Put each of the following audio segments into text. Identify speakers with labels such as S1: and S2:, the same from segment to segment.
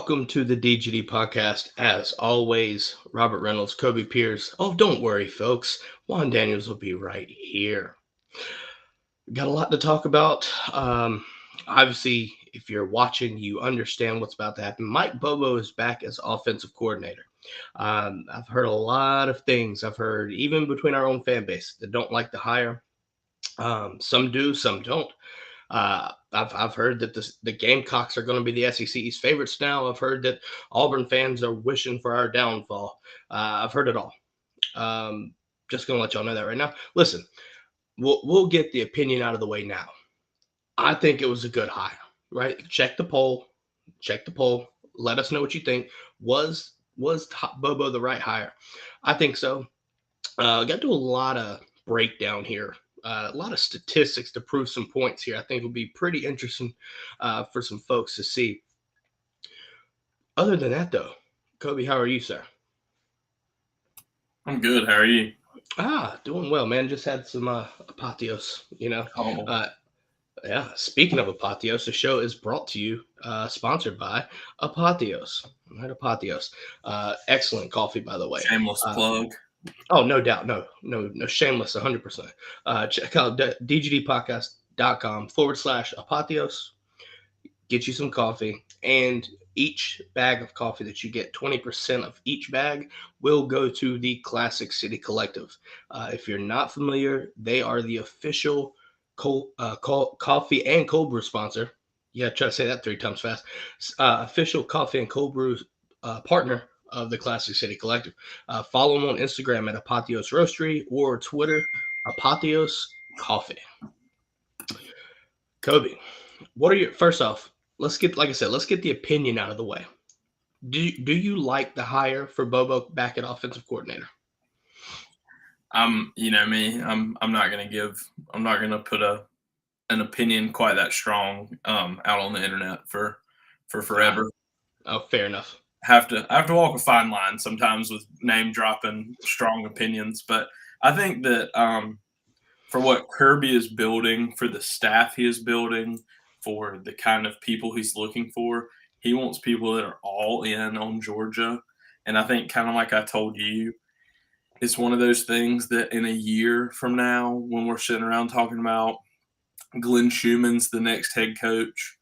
S1: Welcome to the DGD podcast. As always, Robert Reynolds, Kobe Pierce. Oh, don't worry, folks. Juan Daniels will be right here. Got a lot to talk about. Obviously, if you're watching, you understand what's about to happen. Mike Bobo is back as offensive coordinator. I've heard a lot of things. I've heard even between our own fan base that don't like the hire. Some do, some don't. I've heard that the Gamecocks are going to be the SEC East favorites now. I've heard that Auburn fans are wishing for our downfall. I've heard it all. Just going to let y'all know that right now. Listen, we'll get the opinion out of the way now. I think it was a good hire, right? Check the poll. Check the poll. Let us know what you think. Was Bobo the right hire? I think so. Got to do a lot of breakdown here. A lot of statistics to prove some points here. I think will be pretty interesting for some folks to see. Other than that, though, Kobe, how are you, sir?
S2: I'm good. How are you?
S1: Doing well, man. Just had some Apatios,
S2: Oh,
S1: Yeah, speaking of Apatios, the show is brought to you, sponsored by Apatios. Right, Apatios. Excellent coffee, by the way.
S2: shameless plug.
S1: Oh, no doubt. No, shameless, 100%. Check out dgdpodcast.com/Apatios. Get you some coffee. And each bag of coffee that you get, 20% of each bag will go to the Classic City Collective. If you're not familiar, they are the official coffee and cold brew sponsor. Yeah, try to say that 3 times fast. Official coffee and cold brew partner of the Classic City Collective. Follow them on Instagram at Apatios Roastery or Twitter, Apatios Coffee. Kobe, what are your first off? Let's get, like I said, let's get the opinion out of the way. Do you like the hire for Bobo back at offensive coordinator?
S2: You know me. I'm not gonna give. I'm not gonna put an opinion quite that strong out on the internet for forever.
S1: Oh, fair enough.
S2: I have to walk a fine line sometimes with name dropping strong opinions, but I think that for what Kirby is building, for the staff he is building, for the kind of people he's looking for, he wants people that are all in on Georgia. And I think, kind of like I told you, it's one of those things that in a year from now, when we're sitting around talking about Glenn Schumann's the next head coach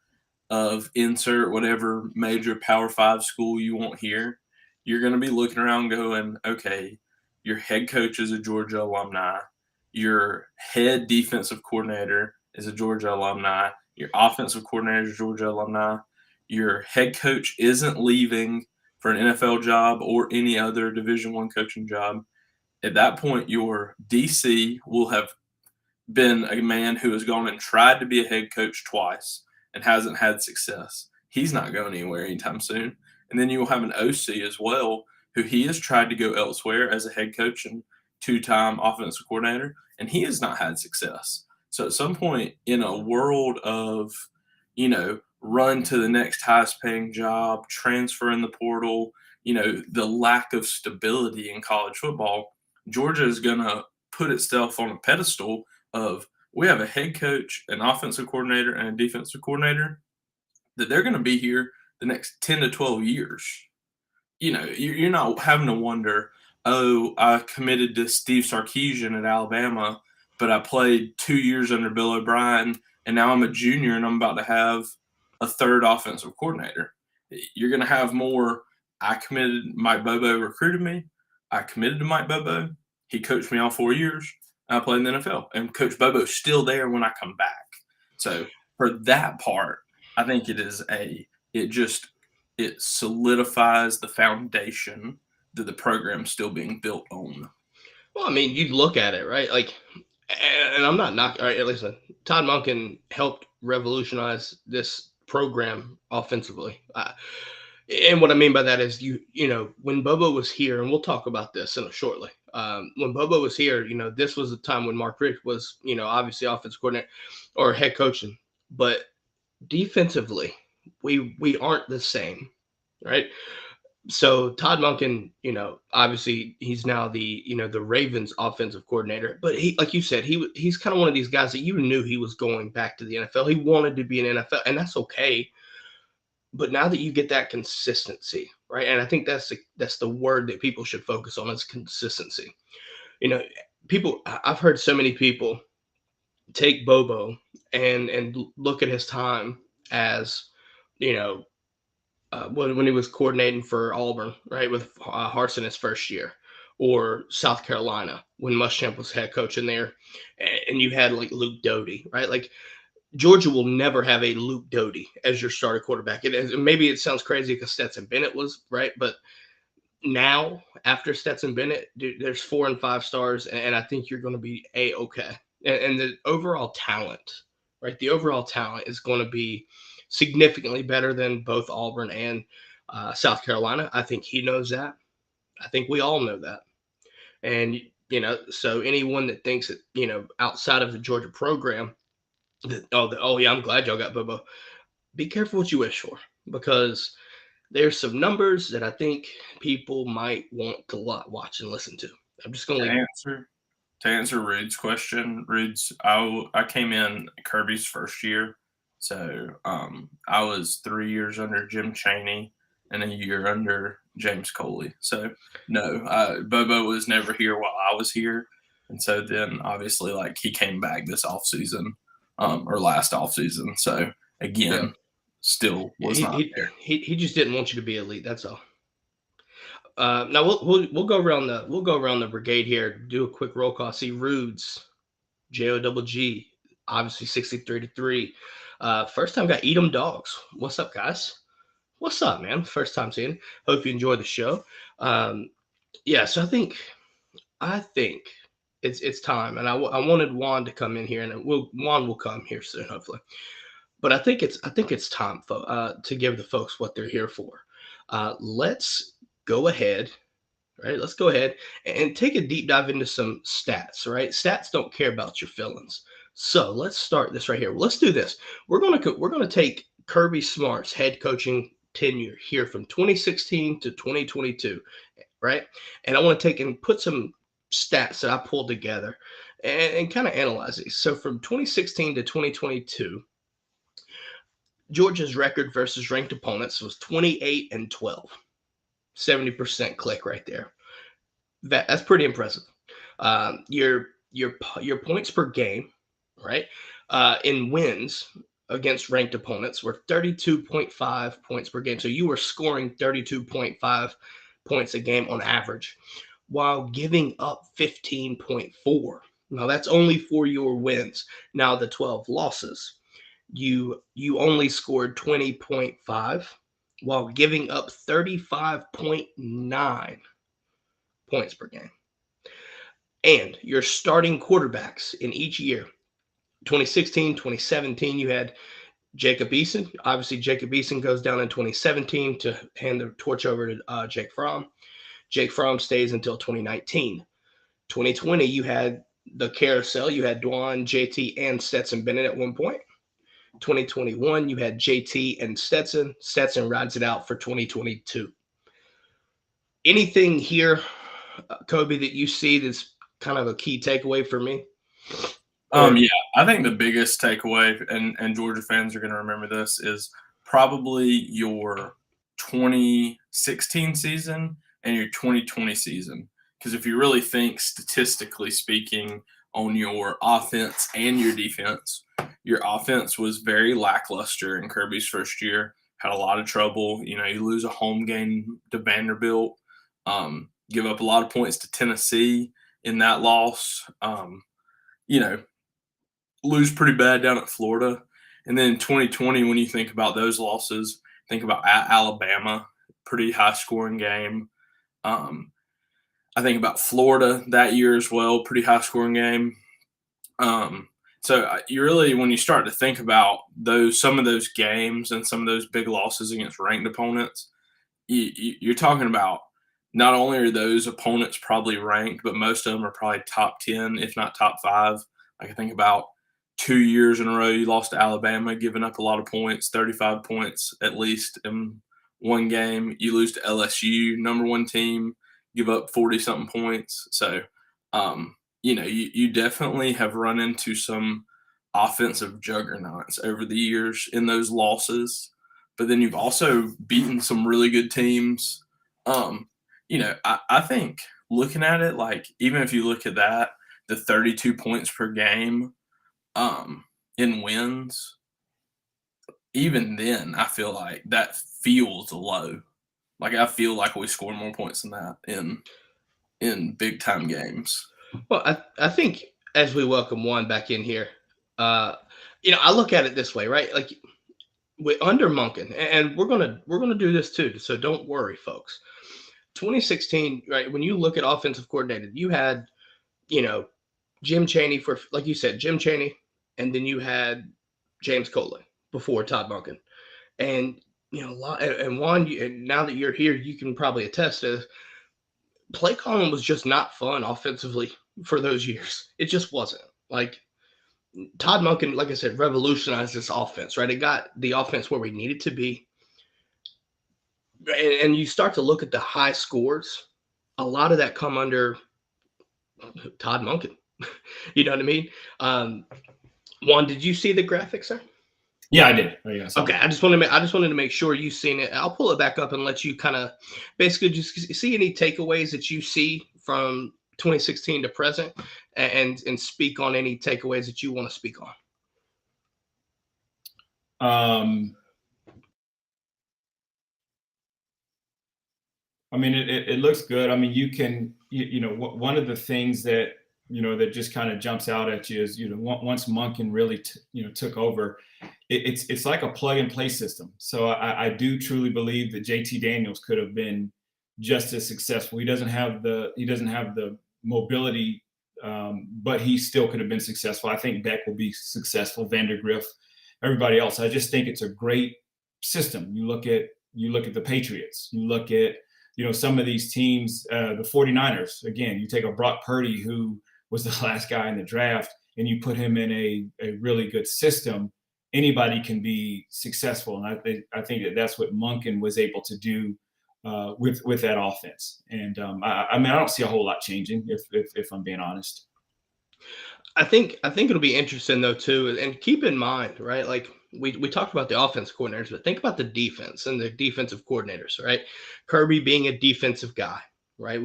S2: of insert whatever major Power Five school you want here, you're going to be looking around going, okay, your head coach is a Georgia alumni. Your head defensive coordinator is a Georgia alumni. Your offensive coordinator is a Georgia alumni. Your head coach isn't leaving for an NFL job or any other Division I coaching job. At that point, your DC will have been a man who has gone and tried to be a head coach twice and hasn't had success. He's not going anywhere anytime soon. And then you will have an OC as well, who he has tried to go elsewhere as a head coach and 2-time offensive coordinator, and he has not had success. So at some point in a world of, run to the next highest paying job, transfer in the portal, the lack of stability in college football, Georgia is going to put itself on a pedestal of we have a head coach, an offensive coordinator, and a defensive coordinator that they're going to be here the next 10 to 12 years. You're not having to wonder, oh, I committed to Steve Sarkisian at Alabama, but I played 2 years under Bill O'Brien, and now I'm a junior and I'm about to have a third offensive coordinator. You're going to have more, Mike Bobo recruited me. I committed to Mike Bobo. He coached me all 4 years. I played in the NFL, and Coach Bobo's still there when I come back. So for that part, I think it solidifies the foundation that the program's still being built on.
S1: Well, I mean, you look at it, right? Like, and I'm not knocking. All right, listen, Todd Monken helped revolutionize this program offensively. And what I mean by that is, when Bobo was here, and we'll talk about this shortly. When Bobo was here, this was the time when Mark Richt was, obviously offensive coordinator or head coaching, but defensively, we aren't the same, right? So Todd Monken, obviously he's now the Ravens offensive coordinator, but he, like you said, he's kind of one of these guys that you knew he was going back to the NFL. He wanted to be an NFL, and that's okay. But now that you get that consistency, right? And I think that's the word that people should focus on is consistency. You know, I've heard so many people take Bobo and look at his time as, you know, when he was coordinating for Auburn, right, with Harsin his first year, or South Carolina when Muschamp was head coach in there, and you had like Luke Doty, right? Like Georgia will never have a Luke Doty as your starter quarterback. Maybe it sounds crazy because Stetson Bennett was right, but now after Stetson Bennett, dude, there's 4 and 5 stars, and I think you're going to be okay. And the overall talent, right? The overall talent is going to be significantly better than both Auburn and South Carolina. I think he knows that. I think we all know that. And so anyone that thinks that outside of the Georgia program, oh yeah, I'm glad y'all got Bobo. Be careful what you wish for, because there's some numbers that I think people might want to watch and listen to. I'm just going to
S2: To
S1: leave it.
S2: answer Rude's question, I came in Kirby's first year, so I was 3 years under Jim Chaney and a year under James Coley. So no, Bobo was never here while I was here, and so then obviously like he came back this off season, or last off season. So
S1: Yeah,
S2: again, still was
S1: he
S2: not
S1: he
S2: there.
S1: he just didn't want you to be elite. That's all. Now we'll go around the brigade here. Do a quick roll call. See Rudes, JOGG, obviously 63 to 3. First time got Eat 'em Dogs. What's up, guys? What's up, man? First time seeing. Hope you enjoy the show. Um, yeah, so I think it's time, and I wanted Juan to come in here, and Juan will come here soon, hopefully. But I think it's time to give the folks what they're here for. Let's go ahead, right? Let's go ahead and take a deep dive into some stats, right? Stats don't care about your feelings. So let's start this right here. Let's do this. We're gonna take Kirby Smart's head coaching tenure here from 2016 to 2022, right? And I want to take and put some stats that I pulled together and kind of analyze these. So from 2016 to 2022, Georgia's record versus ranked opponents was 28-12, 70% click right there. That's pretty impressive. Your points per game, right, in wins against ranked opponents were 32.5 points per game. So you were scoring 32.5 points a game on average, while giving up 15.4. Now that's only for your wins. Now the 12 losses, you only scored 20.5 while giving up 35.9 points per game. And your starting quarterbacks in each year, 2016, 2017, you had Jacob Eason. Obviously, Jacob Eason goes down in 2017 to hand the torch over to Jake Fromm. Jake Fromm stays until 2019. 2020, you had the carousel. You had Dwan, JT, and Stetson Bennett at one point. 2021, you had JT and Stetson. Stetson rides it out for 2022. Anything here, Kobe, that you see that's kind of a key takeaway for me? Or
S2: Yeah, I think the biggest takeaway, and Georgia fans are going to remember this, is probably your 2016 season and your 2020 season. Because if you really think statistically speaking on your offense and your offense was very lackluster in Kirby's first year. Had a lot of trouble. You lose a home game to Vanderbilt, give up a lot of points to Tennessee in that loss. You know, lose pretty bad down at Florida. And then in 2020, when you think about those losses, think about at Alabama, pretty high scoring game. Um, I think about Florida that year as well, pretty high scoring game. So you really, when you start to think about some of those games and some of those big losses against ranked opponents, you're talking about not only are those opponents probably ranked, but most of them are probably top 10, if not top 5. Like I think about 2 years in a row, you lost to Alabama, giving up a lot of points, 35 points at least in one game. You lose to LSU, number 1 team, give up 40 something points. So, you definitely have run into some offensive juggernauts over the years in those losses. but then you've also beaten some really good teams. I think looking at it, like even if you look at that, the 32 points per game in wins, even then, I feel like that feels low. Like I feel like we score more points than that in big time games.
S1: Well, I think as we welcome Juan back in here, uh, I look at it this way, right? Like under Monken, and we're gonna do this too. So don't worry, folks. 2016, right? When you look at offensive coordinator, you had you know Jim Chaney for, like you said, Jim Chaney, and then you had James Coley before Todd Monken, and a lot. And Juan, and now that you're here, you can probably attest to this, play calling was just not fun offensively for those years. It just wasn't. Like Todd Monken, like I said, revolutionized this offense, right? It got the offense where we needed to be. And you start to look at the high scores, a lot of that come under Todd Monken. You know what I mean? Juan, did you see the graphics, sir?
S3: Yeah, I did. Oh, yeah,
S1: Okay, I just wanted to make sure you've seen it. I'll pull it back up and let you kind of basically just see any takeaways that you see from 2016 to present, and speak on any takeaways that you want to speak on.
S3: Um, I mean, it looks good. I mean, one of the things that that just kind of jumps out at you is once Monken really took over, it's like a plug and play system. So I do truly believe that JT Daniels could have been just as successful. He doesn't have the mobility, but he still could have been successful. I think Beck will be successful. Vandergriff, everybody else. I just think it's a great system. You look at the Patriots. You look at some of these teams, the 49ers. Again, you take a Brock Purdy, who was the last guy in the draft, and you put him in a really good system. Anybody can be successful, and I think that's what Monken was able to do with that offense. And I mean, I don't see a whole lot changing if I'm being honest.
S1: I think it'll be interesting though too, and keep in mind, right? Like we talked about the offense coordinators, but think about the defense and the defensive coordinators, right? Kirby being a defensive guy, right?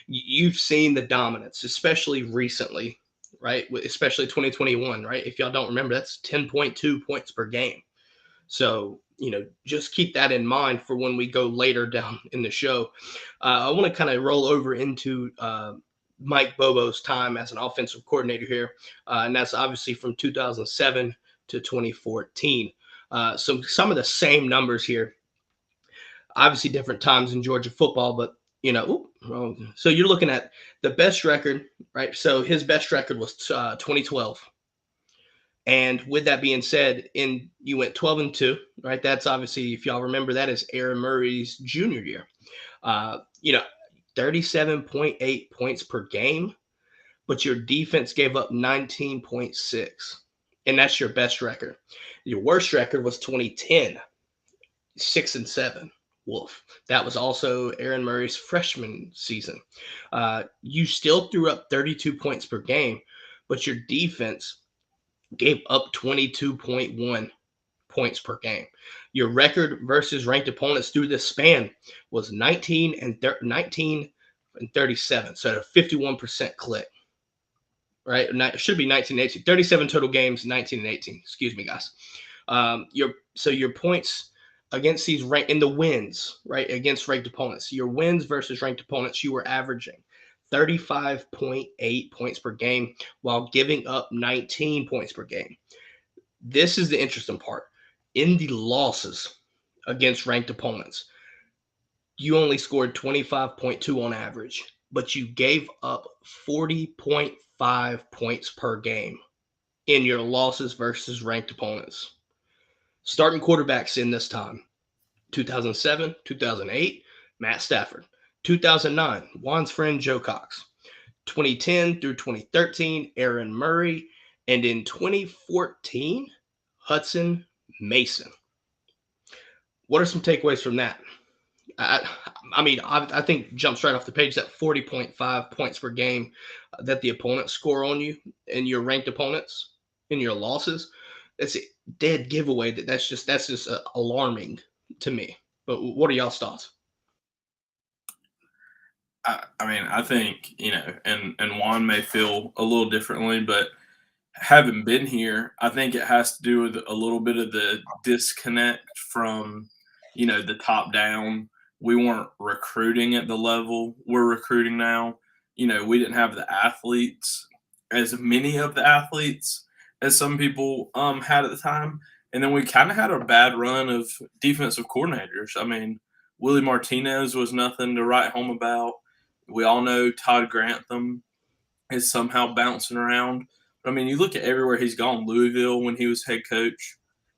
S1: You've seen the dominance, especially recently, right? Especially 2021, right? If y'all don't remember, that's 10.2 points per game. So just keep that in mind for when we go later down in the show. I want to kind of roll over into Mike Bobo's time as an offensive coordinator here, and that's obviously from 2007 to 2014. So some of the same numbers here, obviously different times in Georgia football, but so you're looking at the best record, right? So his best record was 2012. And with that being said, you went 12-2, right? That's obviously, if y'all remember, that is Aaron Murray's junior year. Uh, you know, 37.8 points per game, but your defense gave up 19.6, and that's your best record. Your worst record was 2010, 6-7. Wolf. That was also Aaron Murray's freshman season. You still threw up 32 points per game, but your defense gave up 22.1 points per game. Your record versus ranked opponents through this span was 19 and 37, so a 51% clip. Right, it should be 19 and 18. 37 total games, 19 and 18. Excuse me, guys. Your points against these in the wins, right, against ranked opponents. Your wins versus ranked opponents, you were averaging 35.8 points per game while giving up 19 points per game. This is the interesting part. In the losses against ranked opponents, you only scored 25.2 on average, but you gave up 40.5 points per game in your losses versus ranked opponents. Starting quarterbacks in this time: 2007, 2008, Matt Stafford; 2009, Juan's friend Joe Cox; 2010 through 2013, Aaron Murray; and in 2014, Hudson Mason. What are some takeaways from that? I think jumps right off the page that 40.5 points per game that the opponents score on you and your ranked opponents in your losses. That's a dead giveaway. That's just alarming. to me. But what are y'all's thoughts?
S2: I mean, I think, and Juan may feel a little differently, but having been here, I think it has to do with a little bit of the disconnect from, the top down. We weren't recruiting at the level we're recruiting now. We didn't have the athletes, as many of the athletes as some people had at the time. And then we kind of had a bad run of defensive coordinators. I mean, Willie Martinez was nothing to write home about. We all know Todd Grantham is somehow bouncing around. But I mean, you look at everywhere he's gone. Louisville, when he was head coach,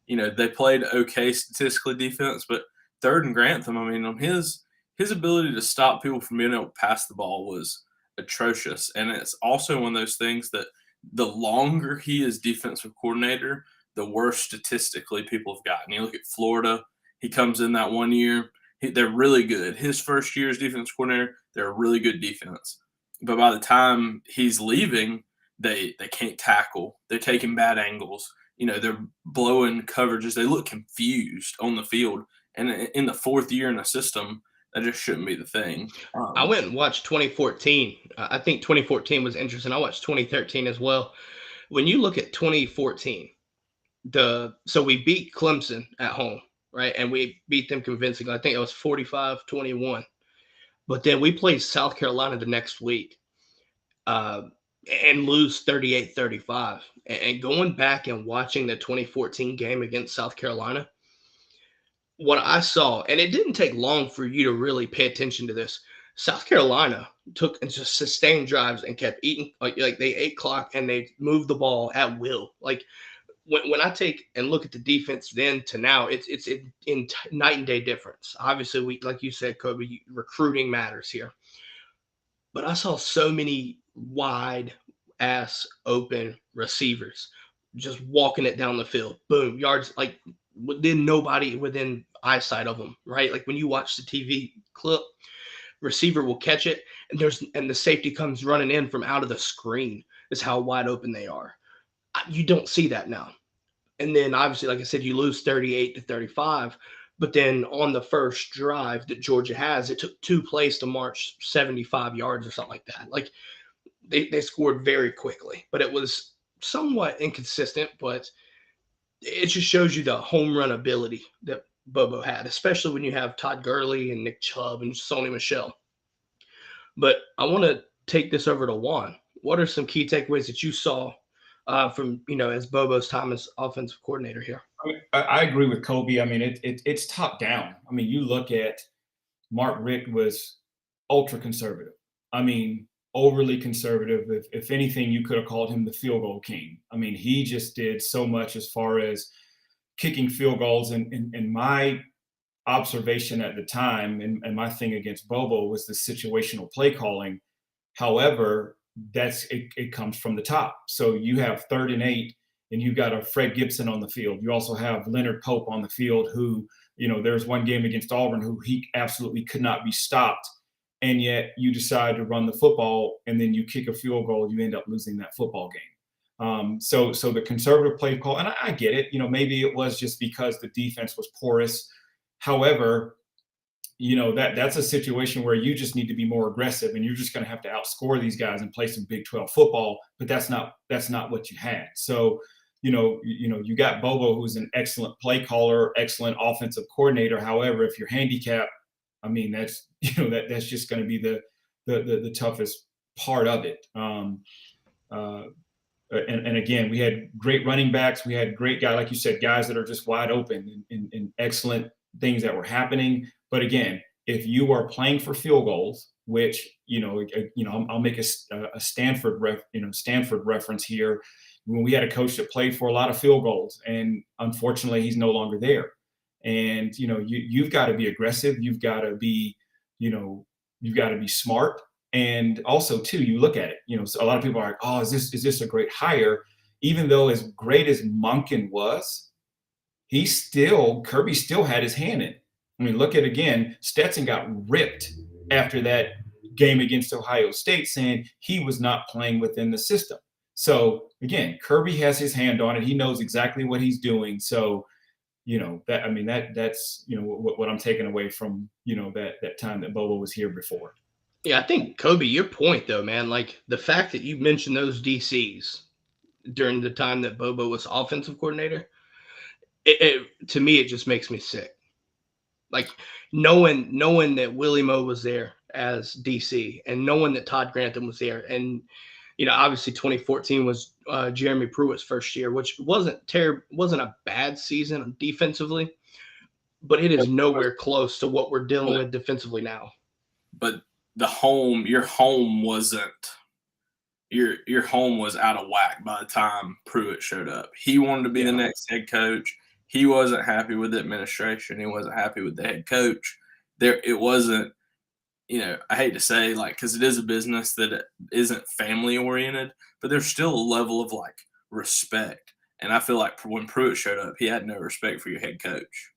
S2: they played okay statistically defense, but third and Grantham, I mean, on his ability to stop people from being able to pass the ball was atrocious. And it's also one of those things that the longer he is defensive coordinator, the worse statistically people have gotten. You look at Florida, he comes in that 1 year, they're really good. His first year as defense coordinator, they're a really good defense. But by the time he's leaving, they can't tackle. They're taking bad angles. They're blowing coverages. They look confused on the field. And in the fourth year in a system, that just shouldn't be the thing.
S1: I went and watched 2014. I think 2014 was interesting. I watched 2013 as well. When you look at 2014, so we beat Clemson at home, right? And we beat them convincingly. I think it was 45-21. But then we played South Carolina the next week and lose 38-35. And going back and watching the 2014 game against South Carolina, what I saw, and it didn't take long for you to really pay attention to this. South Carolina took and just sustained drives and kept eating, like they ate clock and they moved the ball at will. Like when I take and look at the defense then to now, it's in night and day difference. Obviously, we, like you said, Kobe, recruiting matters here. But I saw so many wide ass open receivers just walking it down the field. Boom, yards, like within nobody within eyesight of them, right? Like when you watch the TV clip, receiver will catch it and the safety comes running in from out of the screen is how wide open they are. You don't see that now. And then obviously, like I said, you lose 38-35. But then on the first drive that Georgia has, it took 2 plays to march 75 yards or something like that. Like they scored very quickly, but it was somewhat inconsistent. But it just shows you the home run ability that Bobo had, especially when you have Todd Gurley and Nick Chubb and Sony Michel. But I want to take this over to Juan. What are some key takeaways that you saw from as Bobo's time as offensive coordinator here?
S3: I agree with Kobe. I mean, it's top down. I mean, you look at Mark Richt was ultra conservative. I mean, overly conservative. If anything, you could have called him the field goal king. I mean, he just did so much as far as kicking field goals. And my observation at the time and my thing against Bobo was the situational play calling. However, it comes from the top. So you have 3rd and 8, and you've got a Fred Gibson on the field. You also have Leonard Pope on the field who, there's one game against Auburn who he absolutely could not be stopped. And yet you decide to run the football and then you kick a field goal, you end up losing that football game. So the conservative play call, and I get it, maybe it was just because the defense was porous. However, that's a situation where you just need to be more aggressive and you're just going to have to outscore these guys and play some Big 12 football, but that's not what you had. So, you got Bobo, who's an excellent play caller, excellent offensive coordinator. However, if you're handicapped, I mean, that's just going to be the toughest part of it. And again, we had great running backs. We had great guys, like you said, guys that are just wide open and excellent things that were happening. But again, if you are playing for field goals, which, I'll make a Stanford reference here. When we had a coach that played for a lot of field goals, and unfortunately he's no longer there. And, you've got to be aggressive. You've got to be smart. And also too, you look at it, so a lot of people are like, oh, is this a great hire? Even though as great as Monken was, Kirby still had his hand in it. I mean, look at again, Stetson got ripped after that game against Ohio State, saying he was not playing within the system. So again, Kirby has his hand on it. He knows exactly what he's doing. So, that's what I'm taking away from that time that Bobo was here before.
S1: Yeah, I think Kobe, your point though, man, like the fact that you mentioned those DCs during the time that Bobo was offensive coordinator, to me it just makes me sick. Like knowing that Willie Moe was there as DC, and knowing that Todd Grantham was there, and obviously 2014 was Jeremy Pruitt's first year, which wasn't a bad season defensively, but it is nowhere close to what we're dealing with defensively now.
S2: But your home was out of whack by the time Pruitt showed up. He wanted to be the next head coach. He wasn't happy with the administration. He wasn't happy with the head coach. It wasn't, I hate to say, like, because it is a business that isn't family oriented, but there's still a level of like respect. And I feel like when Pruitt showed up, he had no respect for your head coach.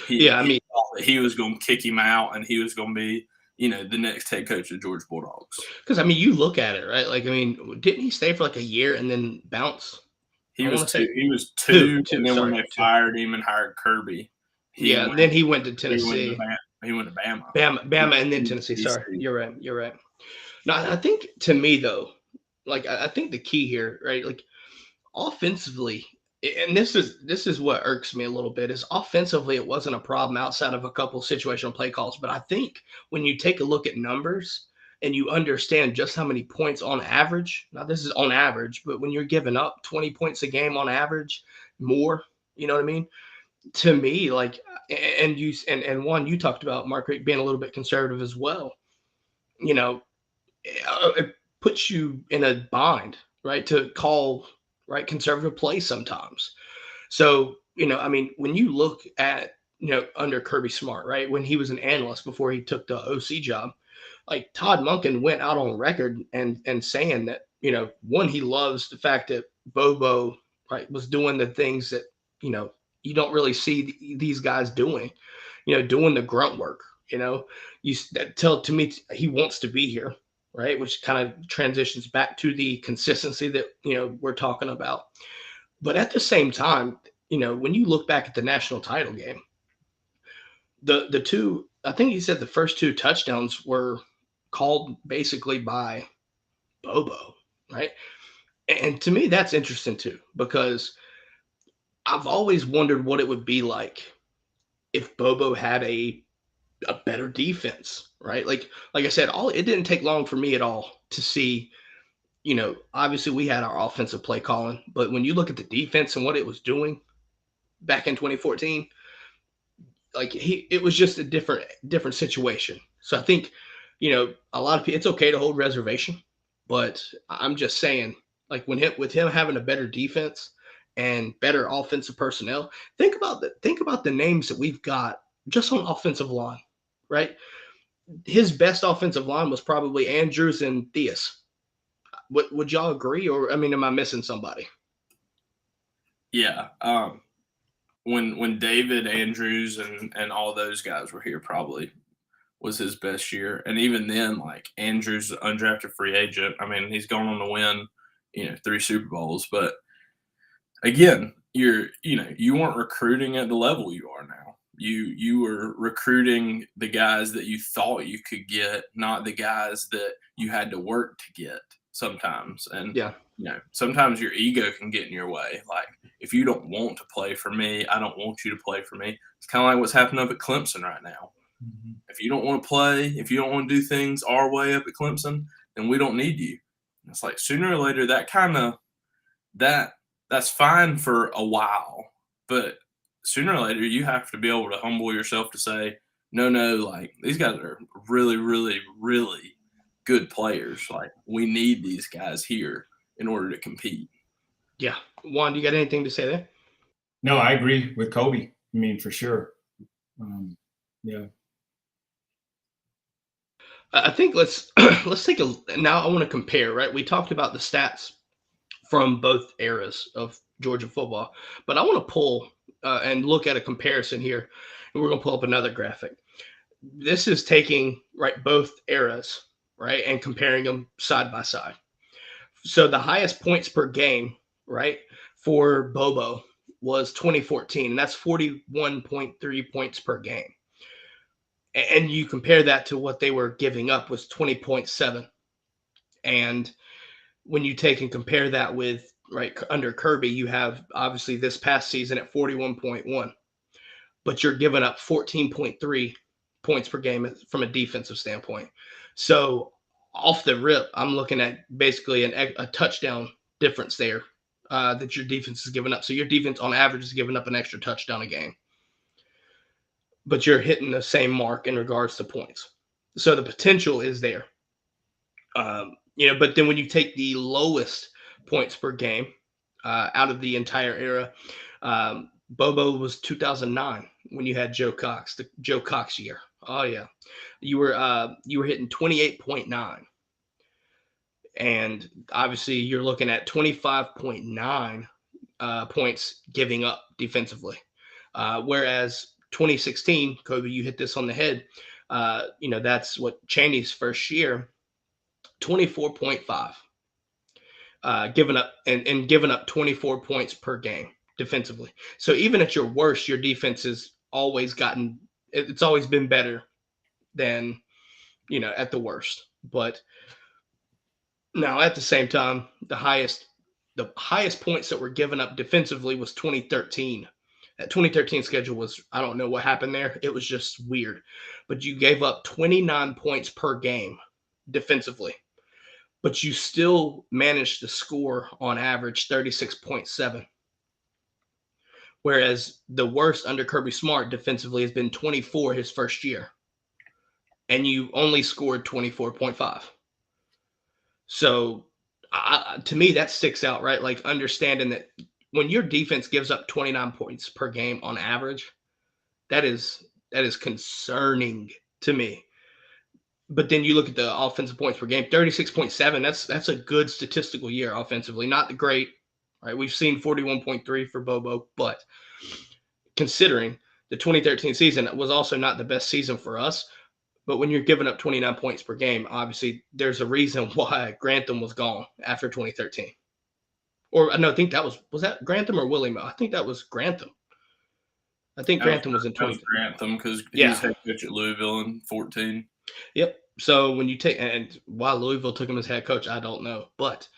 S2: He thought that he was going to kick him out, and he was going to be, the next head coach of Georgia Bulldogs.
S1: Because you look at it, right? Like, didn't he stay for like a year and then bounce?
S2: He was two, and then when they fired him and hired Kirby,
S1: then he went to Tennessee.
S2: He went to Bama.
S1: Bama, and then Tennessee. Sorry, you're right. Now, I think to me though, like I think the key here, right? Like offensively, and this is what irks me a little bit, is offensively it wasn't a problem outside of a couple situational play calls. But I think when you take a look at numbers and you understand just how many points on average, now this is on average, but when you're giving up 20 points a game on average, more, you know what I mean? To me, like, and one, you talked about Mark Richt being a little bit conservative as well. It puts you in a bind, right, to call conservative plays sometimes. So, when you look at, under Kirby Smart, right, when he was an analyst before he took the OC job, like Todd Monken went out on record and saying that, one, he loves the fact that Bobo, right, was doing the things that, you don't really see these guys doing, doing the grunt work, to me, he wants to be here, right? Which kind of transitions back to the consistency that, we're talking about. But at the same time, when you look back at the national title game, the two, I think he said the first two touchdowns were called basically by Bobo, right? And to me, that's interesting too, because I've always wondered what it would be like if Bobo had a better defense, right? Like I said, it didn't take long for me at all to see, obviously we had our offensive play calling, but when you look at the defense and what it was doing back in 2014, like it was just a different situation. So I think, a lot of people, it's okay to hold reservation, but I'm just saying, like with him having a better defense and better offensive personnel, think about the names that we've got just on offensive line, right? His best offensive line was probably Andrews and Theus. Would y'all agree, or am I missing somebody?
S2: Yeah. When David Andrews and all those guys were here, probably was his best year. And even then, like Andrews, undrafted free agent. He's gone on to win, 3 Super Bowls. But again, you weren't recruiting at the level you are now. You were recruiting the guys that you thought you could get, not the guys that you had to work to get sometimes. And sometimes your ego can get in your way. Like, if you don't want to play for me, I don't want you to play for me. It's kind of like what's happening up at Clemson right now. Mm-hmm. If you don't want to play, if you don't want to do things our way up at Clemson, then we don't need you. And it's like sooner or later that's fine for a while, but sooner or later you have to be able to humble yourself to say, no, like these guys are really, really, really good players. Like, we need these guys here in order to compete.
S1: Yeah. Juan, do you got anything to say there?
S3: No, I agree with Kobe. For sure. Yeah.
S1: I think let's take now I want to compare, right? We talked about the stats from both eras of Georgia football, but I want to pull and look at a comparison here, and we're going to pull up another graphic. This is taking both eras, right, and comparing them side by side. So the highest points per game, right, for Bobo was 2014, and that's 41.3 points per game. And you compare that to what they were giving up was 20.7. And when you take and compare that with right under Kirby, you have obviously this past season at 41.1, but you're giving up 14.3 points per game from a defensive standpoint. So off the rip, I'm looking at basically a touchdown difference there that your defense is giving up. So your defense on average is giving up an extra touchdown a game, but you're hitting the same mark in regards to points. So the potential is there. But then when you take the lowest points per game out of the entire era, Bobo was 2009 when you had Joe Cox, the Joe Cox year. Oh yeah, you were hitting 28.9, and obviously you're looking at 25.9 points giving up defensively, whereas 2016, Kobe, you hit this on the head. That's what Chaney's first year, 24.5, giving up and giving up 24 points per game defensively. So even at your worst, your defense has always it's always been better than, at the worst. But now at the same time, the highest points that were given up defensively was 2013. That 2013 schedule was, I don't know what happened there. It was just weird. But you gave up 29 points per game defensively, but you still managed to score on average 36.7. Whereas the worst under Kirby Smart defensively has been 24 his first year, and you only scored 24.5. So to me, that sticks out, right? Like understanding that when your defense gives up 29 points per game on average, that is concerning to me. But then you look at the offensive points per game, 36.7. That's a good statistical year offensively. Not the great, right? We've seen 41.3 for Bobo, but considering the 2013 season was also not the best season for us. But when you're giving up 29 points per game, obviously there's a reason why Grantham was gone after 2013. Or no, I think that was that Grantham or Willie Mo? I think that was Grantham. I think Grantham was in 20.
S2: That was Grantham because he
S1: Yeah.
S2: was head coach at Louisville in 14.
S1: Yep. So when you take, and why Louisville took him as head coach, I don't know. But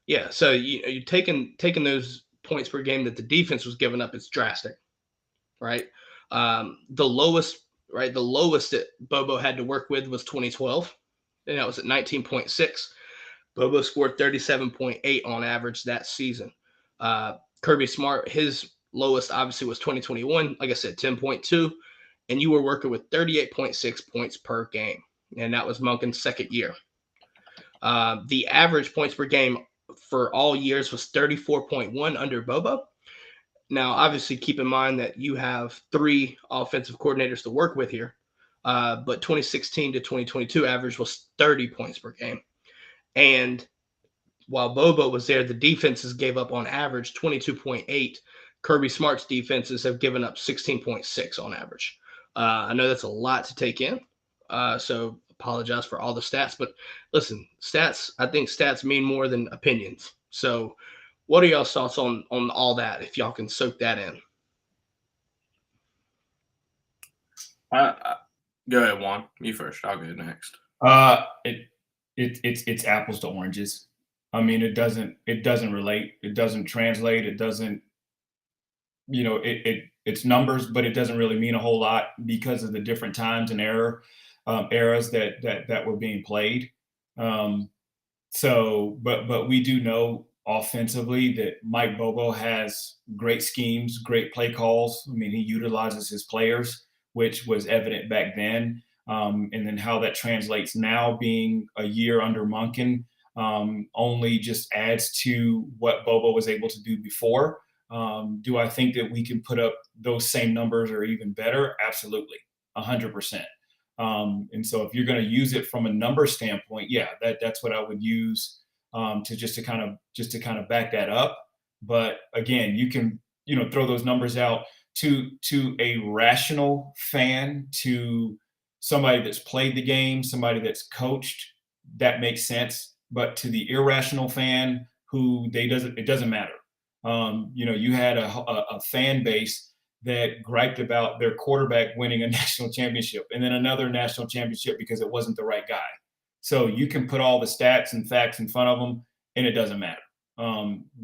S1: yeah, so you taking those points per game that the defense was giving up, it's drastic, right? The lowest that Bobo had to work with was 2012, and that was at 19.6. Bobo scored 37.8 on average that season. Kirby Smart, his lowest obviously was 2021, like I said, 10.2, and you were working with 38.6 points per game, and that was Monken's second year. The average points per game for all years was 34.1 under Bobo. Now, obviously, keep in mind that you have 3 offensive coordinators to work with here, but 2016 to 2022 average was 30 points per game. And while Bobo was there, the defenses gave up on average 22.8. Kirby Smart's defenses have given up 16.6 on average. I know that's a lot to take in, so apologize for all the stats. But listen, I think stats mean more than opinions. So what are y'all's thoughts on all that, if y'all can soak that in?
S2: Go ahead, Juan. You first. I'll go next.
S3: It's apples to oranges. I mean, it doesn't relate. It doesn't translate. It doesn't, it's numbers, but it doesn't really mean a whole lot because of the different times and eras that were being played. But we do know offensively that Mike Bobo has great schemes, great play calls. I mean, he utilizes his players, which was evident back then. And then how that translates now, being a year under Monken, only just adds to what Bobo was able to do before. Do I think that we can put up those same numbers or even better? Absolutely, 100%. And so if you're going to use it from a number standpoint, yeah, that's what I would use to kind of back that up. But again, you can throw those numbers out to a rational fan, to somebody that's played the game, somebody that's coached, that makes sense. But to the irrational fan it doesn't matter. You had a fan base that griped about their quarterback winning a national championship and then another national championship because it wasn't the right guy. So you can put all the stats and facts in front of them, and it doesn't matter.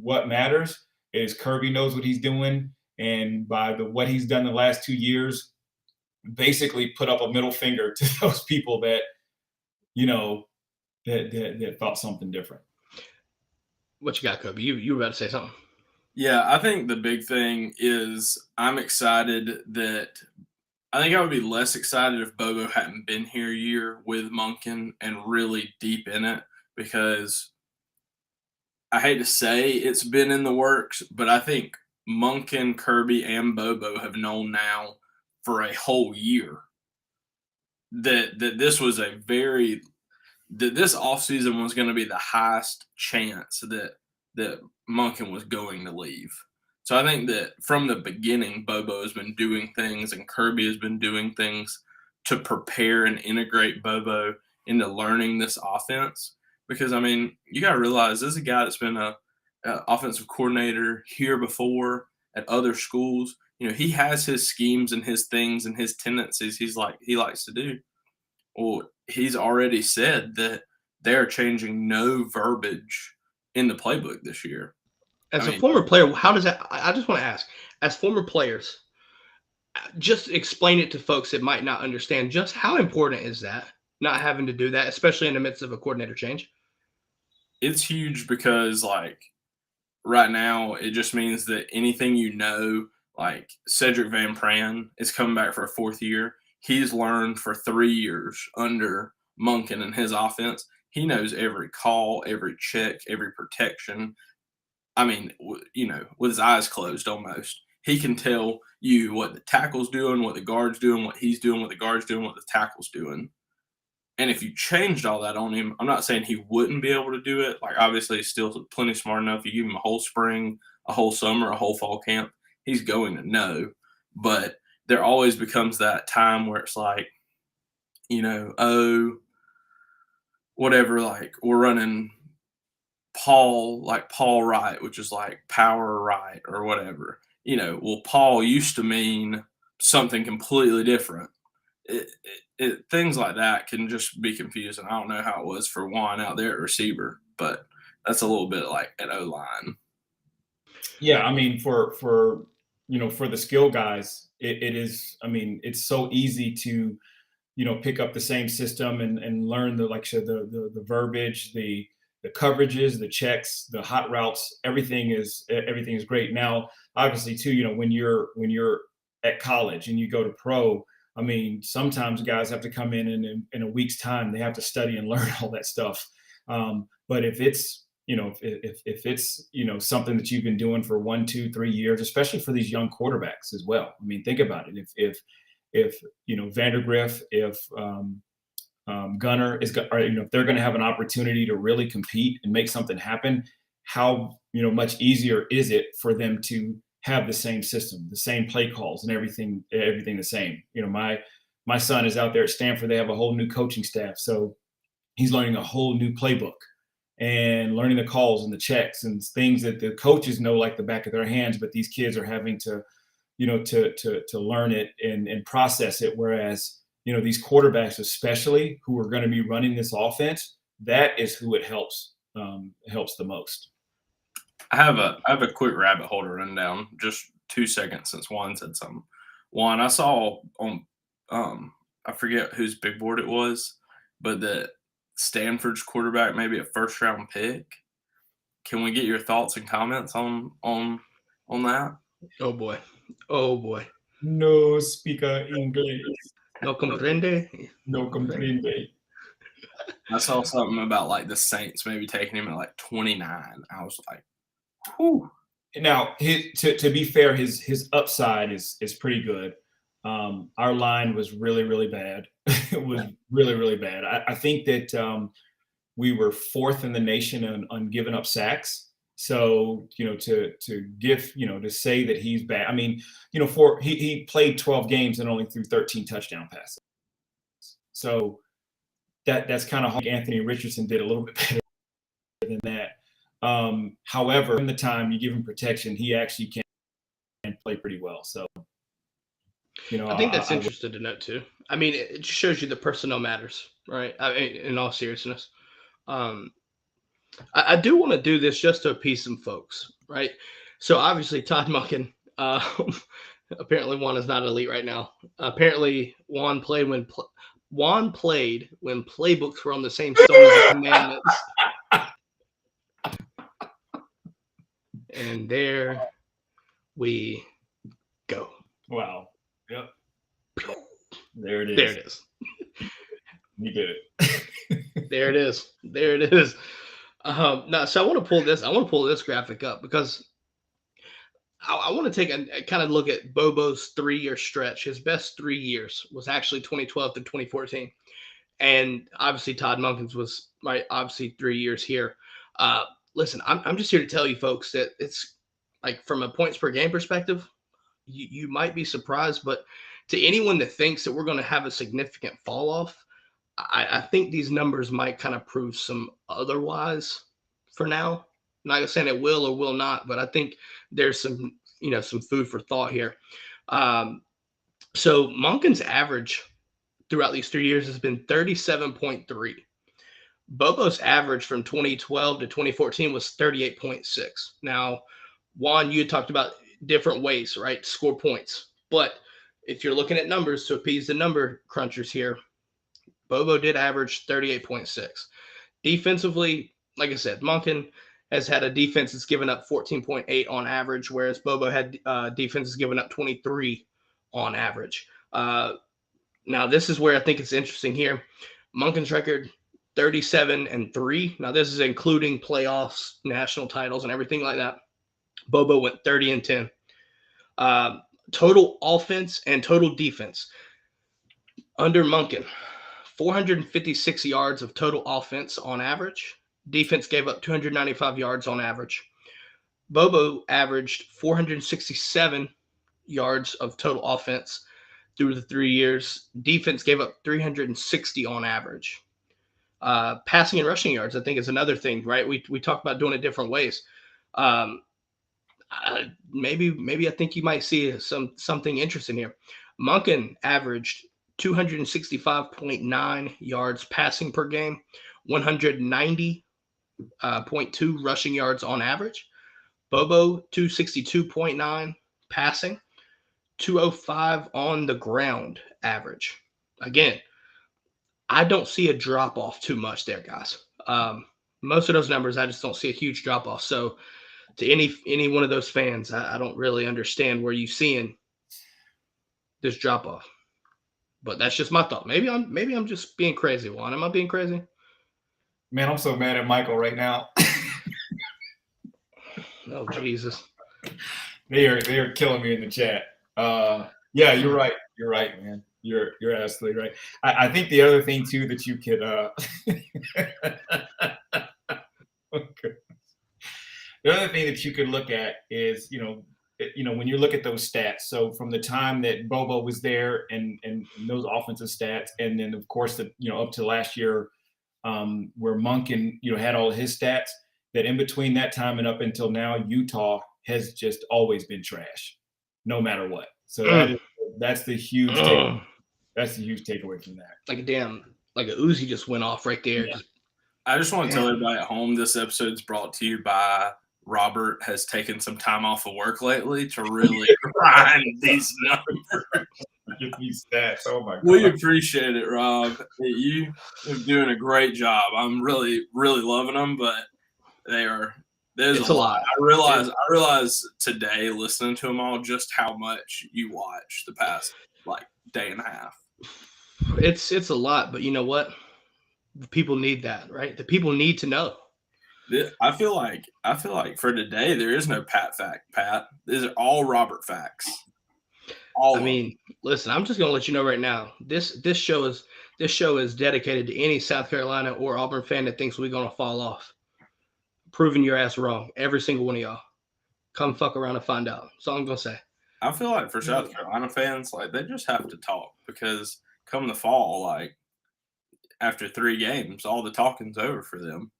S3: What matters is Kirby knows what he's doing, and by what he's done the last 2 years, basically put up a middle finger to those people that that thought something different.
S1: What you got, Kobe? You were about to say something.
S2: Yeah, I think the big thing is I'm excited that I think I would be less excited if Bobo hadn't been here a year with Monken and really deep in it, because I hate to say it's been in the works, but I think Monken, Kirby, and Bobo have known now for a whole year that this was that this offseason was going to be the highest chance that Monken was going to leave. So I think that from the beginning, Bobo has been doing things and Kirby has been doing things to prepare and integrate Bobo into learning this offense. Because, I mean, you got to realize this is a guy that's been a offensive coordinator here before at other schools. He has his schemes and his things and his tendencies he likes to do. Well, he's already said that they're changing no verbiage in the playbook this year.
S1: As a former player, how does that? I just want to ask, as former players, just explain it to folks that might not understand. Just how important is that? Not having to do that, especially in the midst of a coordinator change.
S2: It's huge because, right now, it just means that anything like Cedric Van Pran is coming back for a fourth year. He's learned for 3 years under Monken and his offense. He knows every call, every check, every protection. I mean, with his eyes closed almost. He can tell you what the tackle's doing, what the guard's doing, what he's doing, what the guard's doing, what the tackle's doing. And if you changed all that on him, I'm not saying he wouldn't be able to do it. Obviously, he's still plenty smart enough. You give him a whole spring, a whole summer, a whole fall camp, he's going to know. But there always becomes that time where it's whatever, we're running Paul Wright, which is power right or whatever. Well, Paul used to mean something completely different. Things like that can just be confusing. I don't know how it was for Juan out there at receiver, but that's a little bit like at O-line.
S3: Yeah, I mean, for the skill guys, it is. I mean, it's so easy to pick up the same system and learn the verbiage, the coverages, the checks, the hot routes. Everything is great. Now, obviously, too, when you're at college and you go to pro, I mean, sometimes guys have to come in a week's time. They have to study and learn all that stuff. But if it's if it's something that you've been doing for 1, 2, 3 years, especially for these young quarterbacks as well. I mean, think about it. If Vandergriff, if Gunner is, if they're going to have an opportunity to really compete and make something happen, how much easier is it for them to have the same system, the same play calls, and everything the same? My son is out there at Stanford. They have a whole new coaching staff, so he's learning a whole new playbook and learning the calls and the checks and things that the coaches know like the back of their hands, but these kids are having to to learn it and process it. Whereas, these quarterbacks, especially who are going to be running this offense, that is who it helps the most.
S2: I have a quick rabbit hole to run down. Just 2 seconds since Juan said something. Juan, I saw on I forget whose big board it was, but that Stanford's quarterback may be a first round pick. Can we get your thoughts and comments on that?
S1: Oh boy. Oh boy.
S3: No speaker English.
S1: No comprende.
S3: No comprende.
S2: I saw something about the Saints maybe taking him at 29. I was like, whew.
S3: Now, to be fair, his upside is pretty good. Our line was really, really bad. It was really, really bad. I think that we were 4th in the nation on giving up sacks. So, to say that he's bad. I mean, he played 12 games and only threw 13 touchdown passes. So that's kind of how Anthony Richardson did a little bit better than that. However, in the time you give him protection, he actually can play pretty well. So,
S1: I think that's interesting to note too. I mean, it just shows you the personnel matters, right? I mean, in all seriousness, um, I do want to do this just to appease some folks, right? So obviously, Todd Monken, apparently Juan is not elite right now. Apparently, Juan played when playbooks were on the same stone as the commandments, and there we go.
S3: Wow. Yep. There it is.
S1: There it is.
S3: You did it.
S1: There it is. There it is. Now, so I want to pull this. I want to pull this graphic up because I want to take a kind of look at Bobo's 3-year stretch. His best 3 years was actually 2012 to 2014, and obviously Todd Monken's was right. Obviously 3 years here. Listen, I'm just here to tell you folks that it's like from a points per game perspective, you might be surprised, but to anyone that thinks that we're going to have a significant fall off, I think these numbers might kind of prove some otherwise for now. I'm not saying it will or will not, but I think there's some food for thought here. So Monken's average throughout these 3 years has been 37.3. Bobo's average from 2012 to 2014 was 38.6. Now, Juan, you had talked about different ways, right, to score points. But if you're looking at numbers to appease the number crunchers here, Bobo did average 38.6. Defensively, like I said, Monken has had a defense that's given up 14.8 on average, whereas Bobo had defenses given up 23 on average. Now, this is where I think it's interesting here. Monken's record, 37-3. Now, this is including playoffs, national titles, and everything like that. Bobo went 30-10. Total offense and total defense. Under Monken, 456 yards of total offense on average. Defense gave up 295 yards on average. Bobo averaged 467 yards of total offense through the 3 years. Defense gave up 360 on average. Passing and rushing yards, I think, is another thing, right? We talk about doing it different ways. Maybe I think you might see something interesting here. Monken averaged 265.9 yards passing per game, 190.2 rushing yards on average. Bobo, 262.9 passing, 205 on the ground average. Again, I don't see a drop off too much there, guys. Most of those numbers, I just don't see a huge drop off. So, to any one of those fans, I don't really understand where you're seeing this drop off. But that's just my thought. Maybe I'm just being crazy. Juan, am I being crazy?
S3: Man, I'm so mad at Michael right now.
S1: Oh Jesus!
S3: They are killing me in the chat. Yeah, you're right. You're right, man. You're absolutely right. I think the other thing too that you could okay. The other thing that you could look at is, when you look at those stats. So from the time that Bobo was there and those offensive stats, and then of course up to last year, where Monken had all of his stats. That in between that time and up until now, Utah has just always been trash, no matter what. So that's the huge takeaway. That's the huge takeaway from that.
S1: Like a Uzi just went off right there.
S3: Yeah.
S2: I just want to tell everybody at home, this episode's brought to you by Robert has taken some time off of work lately to really grind these numbers.
S3: Get these stats. Oh my God.
S2: We appreciate it, Rob. You are doing a great job. I'm really, really loving them, but there's a lot. I realize today listening to them all just how much you watch the past day and a half.
S1: It's a lot, but you know what? The people need that, right? The people need to know.
S2: I feel like for today there is no Pat fact. Pat, these are all Robert facts.
S1: Listen, I'm just gonna let you know right now. This show is dedicated to any South Carolina or Auburn fan that thinks we're gonna fall off. Proving your ass wrong, every single one of y'all. Come fuck around and find out. That's all I'm gonna say.
S2: I feel like for South Carolina fans, they just have to talk because come the fall, after 3 games, all the talking's over for them.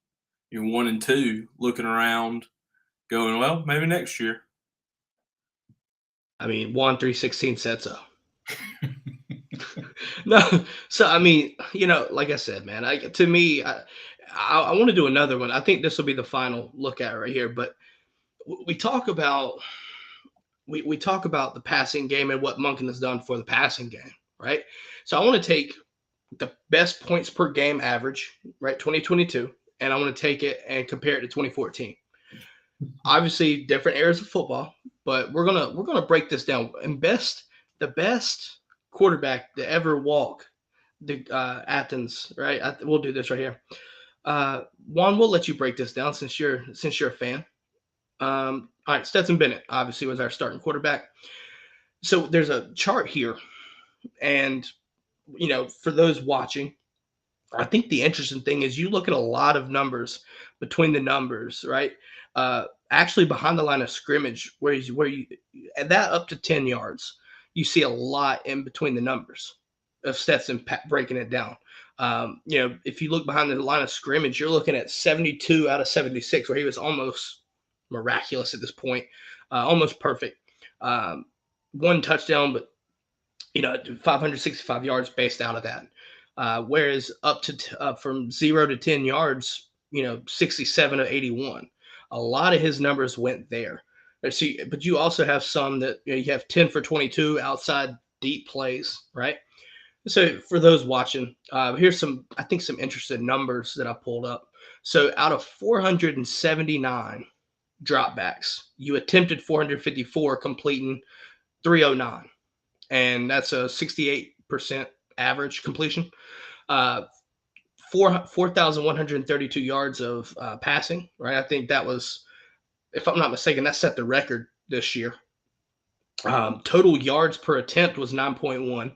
S2: you're 1-2, looking around, going, well, maybe next year.
S1: I mean, 1-3-16 sets up. No, so I mean, like I said, man, to me, I want to do another one. I think this will be the final look at right here. But we talk about we talk about the passing game and what Monken has done for the passing game, right? So I want to take the best points per game average, right, 2022, and I want to take it and compare it to 2014. Obviously, different eras of football, but we're gonna break this down. And the best quarterback to ever walk the Athens, right? We'll do this right here. Juan, we'll let you break this down since you're a fan. All right, Stetson Bennett obviously was our starting quarterback. So there's a chart here, and for those watching, I think the interesting thing is you look at a lot of numbers between the numbers, right? Actually, behind the line of scrimmage, where you at that up to 10 yards, you see a lot in between the numbers of Stetson breaking it down. If you look behind the line of scrimmage, you're looking at 72 out of 76, where he was almost miraculous at this point, almost perfect. One touchdown, but 565 yards based out of that. Whereas up to from 0 to 10 yards, 67 to 81. A lot of his numbers went there. But you also have some that you have 10 for 22 outside deep plays, right? So for those watching, here's some interesting numbers that I pulled up. So out of 479 dropbacks, you attempted 454, completing 309, and that's a 68% average completion. 4,132 yards of passing, right? I think that was, if I'm not mistaken, that set the record this year. Total yards per attempt was 9.1.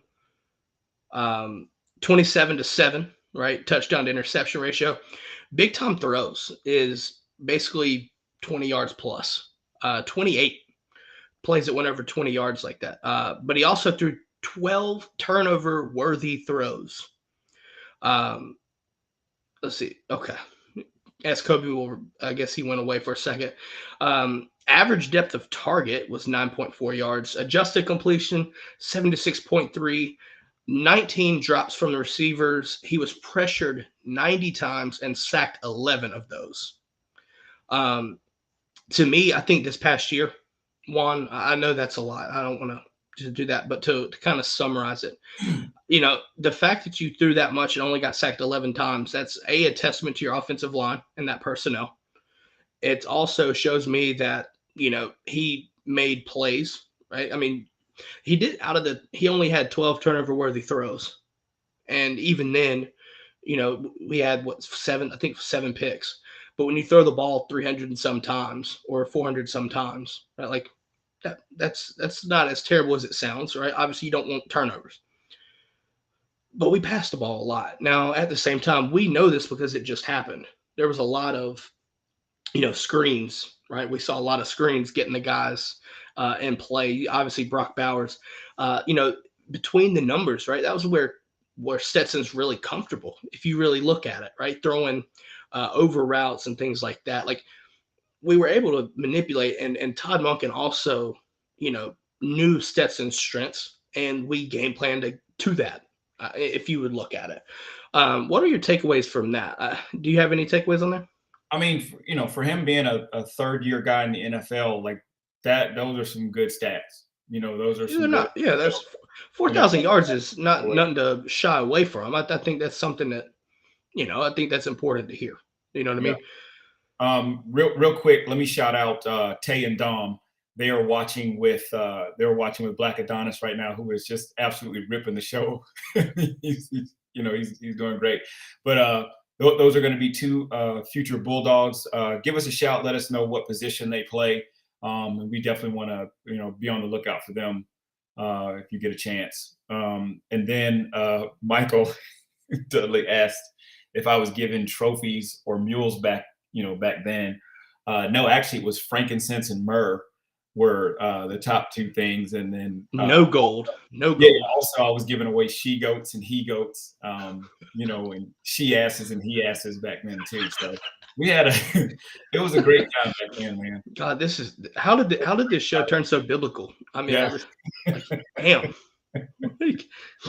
S1: 27 to 7, right? Touchdown to interception ratio. Big time throws is basically 20 yards plus. 28 plays that went over 20 yards like that. But he also threw 12 turnover worthy throws. Let's see. Okay. As Kobe I guess he went away for a second. Average depth of target was 9.4 yards. Adjusted completion, 76.3. 19 drops from the receivers. He was pressured 90 times and sacked 11 of those. To me, I think this past year, Juan, I know that's a lot. I don't want to do that, but to kind of summarize it, the fact that you threw that much and only got sacked 11 times, that's a testament to your offensive line and that personnel. It also shows me that, he made plays, right? I mean, he only had 12 turnover worthy throws. And even then, we had seven picks. But when you throw the ball 300 and some times or 400 some times, right? Like that's not as terrible as it sounds, right? Obviously you don't want turnovers. But we passed the ball a lot. Now, at the same time, we know this because it just happened. There was a lot of, screens, right? We saw a lot of screens getting the guys in play. Obviously, Brock Bowers, between the numbers, right? That was where Stetson's really comfortable. If you really look at it, right? Throwing over routes and things like that. Like, we were able to manipulate, and Todd Monken also, knew Stetson's strengths, and we game planned to that. If you would look at it, what are your takeaways from that? Do you have any takeaways on there?
S3: I mean, for him being a third-year guy in the NFL, like that, those are some good stats. Those are some good.
S1: Yeah, there's 4,000 yards is not nothing to shy away from. I think that's something that, I think that's important to hear. You know what I
S3: mean? Real quick, let me shout out Tay and Dom. They are watching with Black Adonis right now, who is just absolutely ripping the show. he's doing great. But those are going to be two future Bulldogs. Give us a shout. Let us know what position they play. And we definitely want to, be on the lookout for them if you get a chance. And then Michael Dudley asked if I was given trophies or mules back then. No, actually, it was frankincense and myrrh. were the top two things, and then
S1: no gold.
S3: Yeah, also I was giving away she goats and he goats, and she asses and he asses back then too. So we had it was a great time back then, man.
S1: God, this is how did this show turn so biblical? I mean,
S3: Yeah.
S1: damn,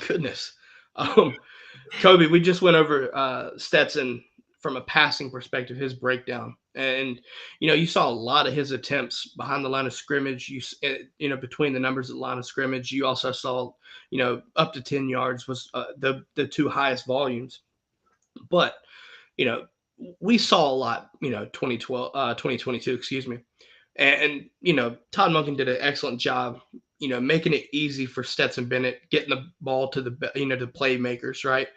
S1: goodness. Kobe, we just went over Stetson from a passing perspective, his breakdown, and you saw a lot of his attempts behind the line of scrimmage. Between the numbers at the line of scrimmage, you also saw up to 10 yards was the two highest volumes, but we saw a lot. 2022, excuse me, and Todd Monken did an excellent job. Making it easy for Stetson Bennett, getting the ball to the the playmakers, right?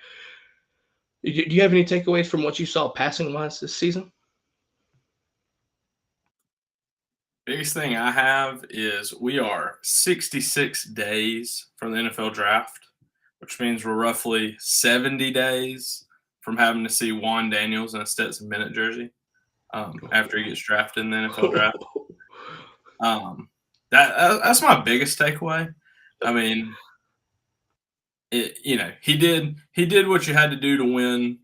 S1: Do you have any takeaways from what you saw passing wise this season?
S2: Biggest thing I have is we are 66 days from the NFL draft, which means we're roughly 70 days from having to see Juan Daniels in a Stetson Bennett jersey after he gets drafted in the NFL draft. That's my biggest takeaway. I mean, he did what you had to do to win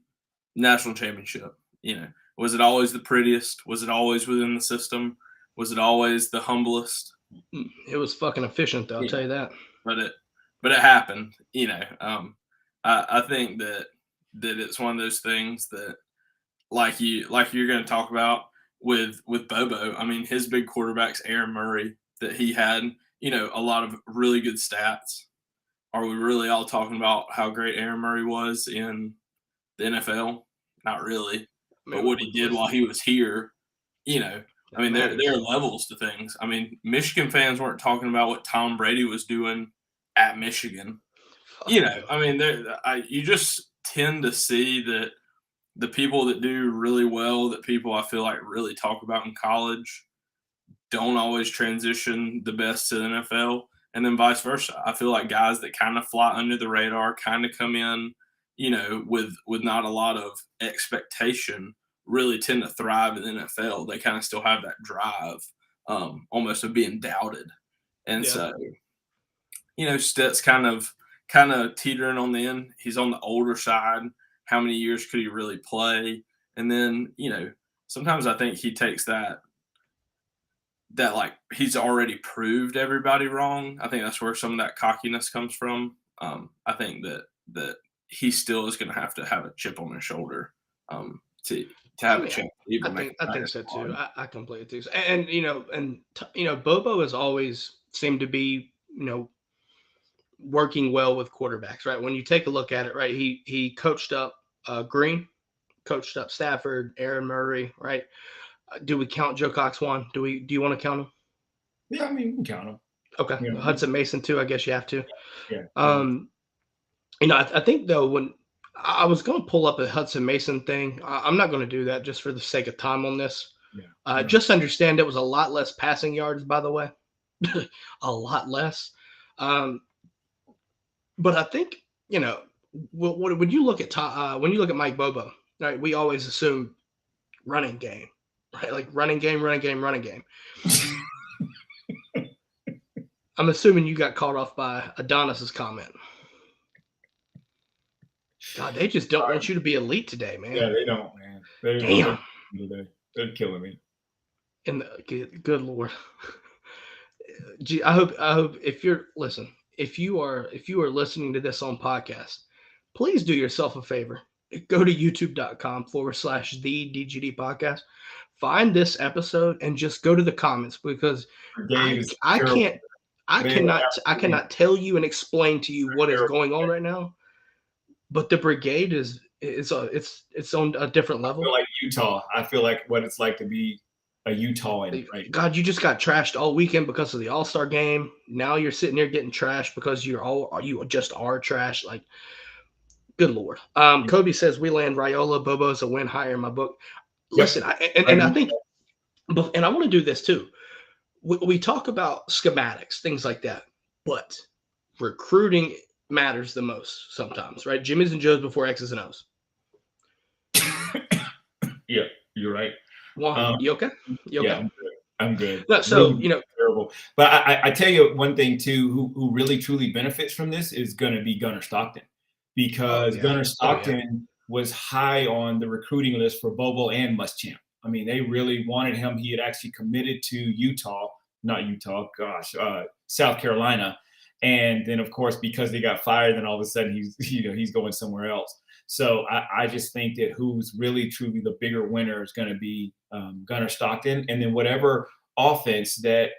S2: national championship. Was it always the prettiest? Was it always within the system? Was it always the humblest?
S1: It was fucking efficient, though. I'll tell you that.
S2: But it happened. I think that it's one of those things that, like you're going to talk about with Bobo. I mean, his big quarterback's Aaron Murray. That he had, a lot of really good stats. Are we really all talking about how great Aaron Murray was in the NFL? Not really. But what he did while he was here, I mean, there are levels to things. I mean, Michigan fans weren't talking about what Tom Brady was doing at Michigan. I mean, you just tend to see that the people that do really well, that people I feel like really talk about in college, don't always transition the best to the NFL, and then vice versa. I feel like guys that kind of fly under the radar, kind of come in, with not a lot of expectation, really tend to thrive in the NFL. They kind of still have that drive, almost of being doubted. And so, Stet's kind of teetering on the end. He's on the older side. How many years could he really play? And then, sometimes I think he takes that like he's already proved everybody wrong. I think that's where some of that cockiness comes from. I think that he still is going to have a chip on his shoulder to have a chance.
S1: I think so too. I completely do. And Bobo has always seemed to be working well with quarterbacks, right? When you take a look at it, right, he coached up Green, coached up Stafford, Aaron Murray, right? Do we count Joe Cox one? Do you want to count him?
S3: Yeah, I mean, we can count him.
S1: Okay.
S3: Yeah.
S1: Hudson Mason too, I guess you have to.
S3: Yeah.
S1: I think though, when I was going to pull up a Hudson Mason thing, I'm not going to do that just for the sake of time on this.
S3: Yeah.
S1: Just understand it was a lot less passing yards, by the way, a lot less. But I think when you look at Mike Bobo, right? We always assume running game. Right, like running game. I'm assuming you got caught off by Adonis's comment. God, they just don't want you to be elite today, man.
S3: Yeah, they don't, man.
S1: Damn.
S3: They're killing me.
S1: Good Lord. Gee, I hope if you are listening to this on podcast, please do yourself a favor. Go to youtube.com/the DGD podcast. Find this episode and just go to the comments, because I cannot tell you and explain to you what is going on right now. But the brigade is on a different level.
S3: I feel like Utah. I feel like what it's like to be a Utahan. Right?
S1: God, you just got trashed all weekend because of the All-Star game. Now you're sitting there getting trashed because you just are trash. Like, good Lord. Kobe says we land Raiola. Bobo's a win higher in my book. Listen, I think, and I want to do this too. We talk about schematics, things like that, but recruiting matters the most sometimes, right? Jimmy's and Joe's before X's and O's.
S3: Yeah, you're right.
S1: Juan, you okay? You okay?
S3: Yeah, I'm good.
S1: No, so
S3: Terrible. But I tell you one thing too, who really truly benefits from this is going to be Gunnar Stockton, because Gunnar Stockton was high on the recruiting list for Bobo and Muschamp. I mean, they really wanted him. He had actually committed to South Carolina. And then, of course, because they got fired, then all of a sudden he's going somewhere else. So I just think that who's really truly the bigger winner is going to be Gunnar Stockton, and then whatever offense that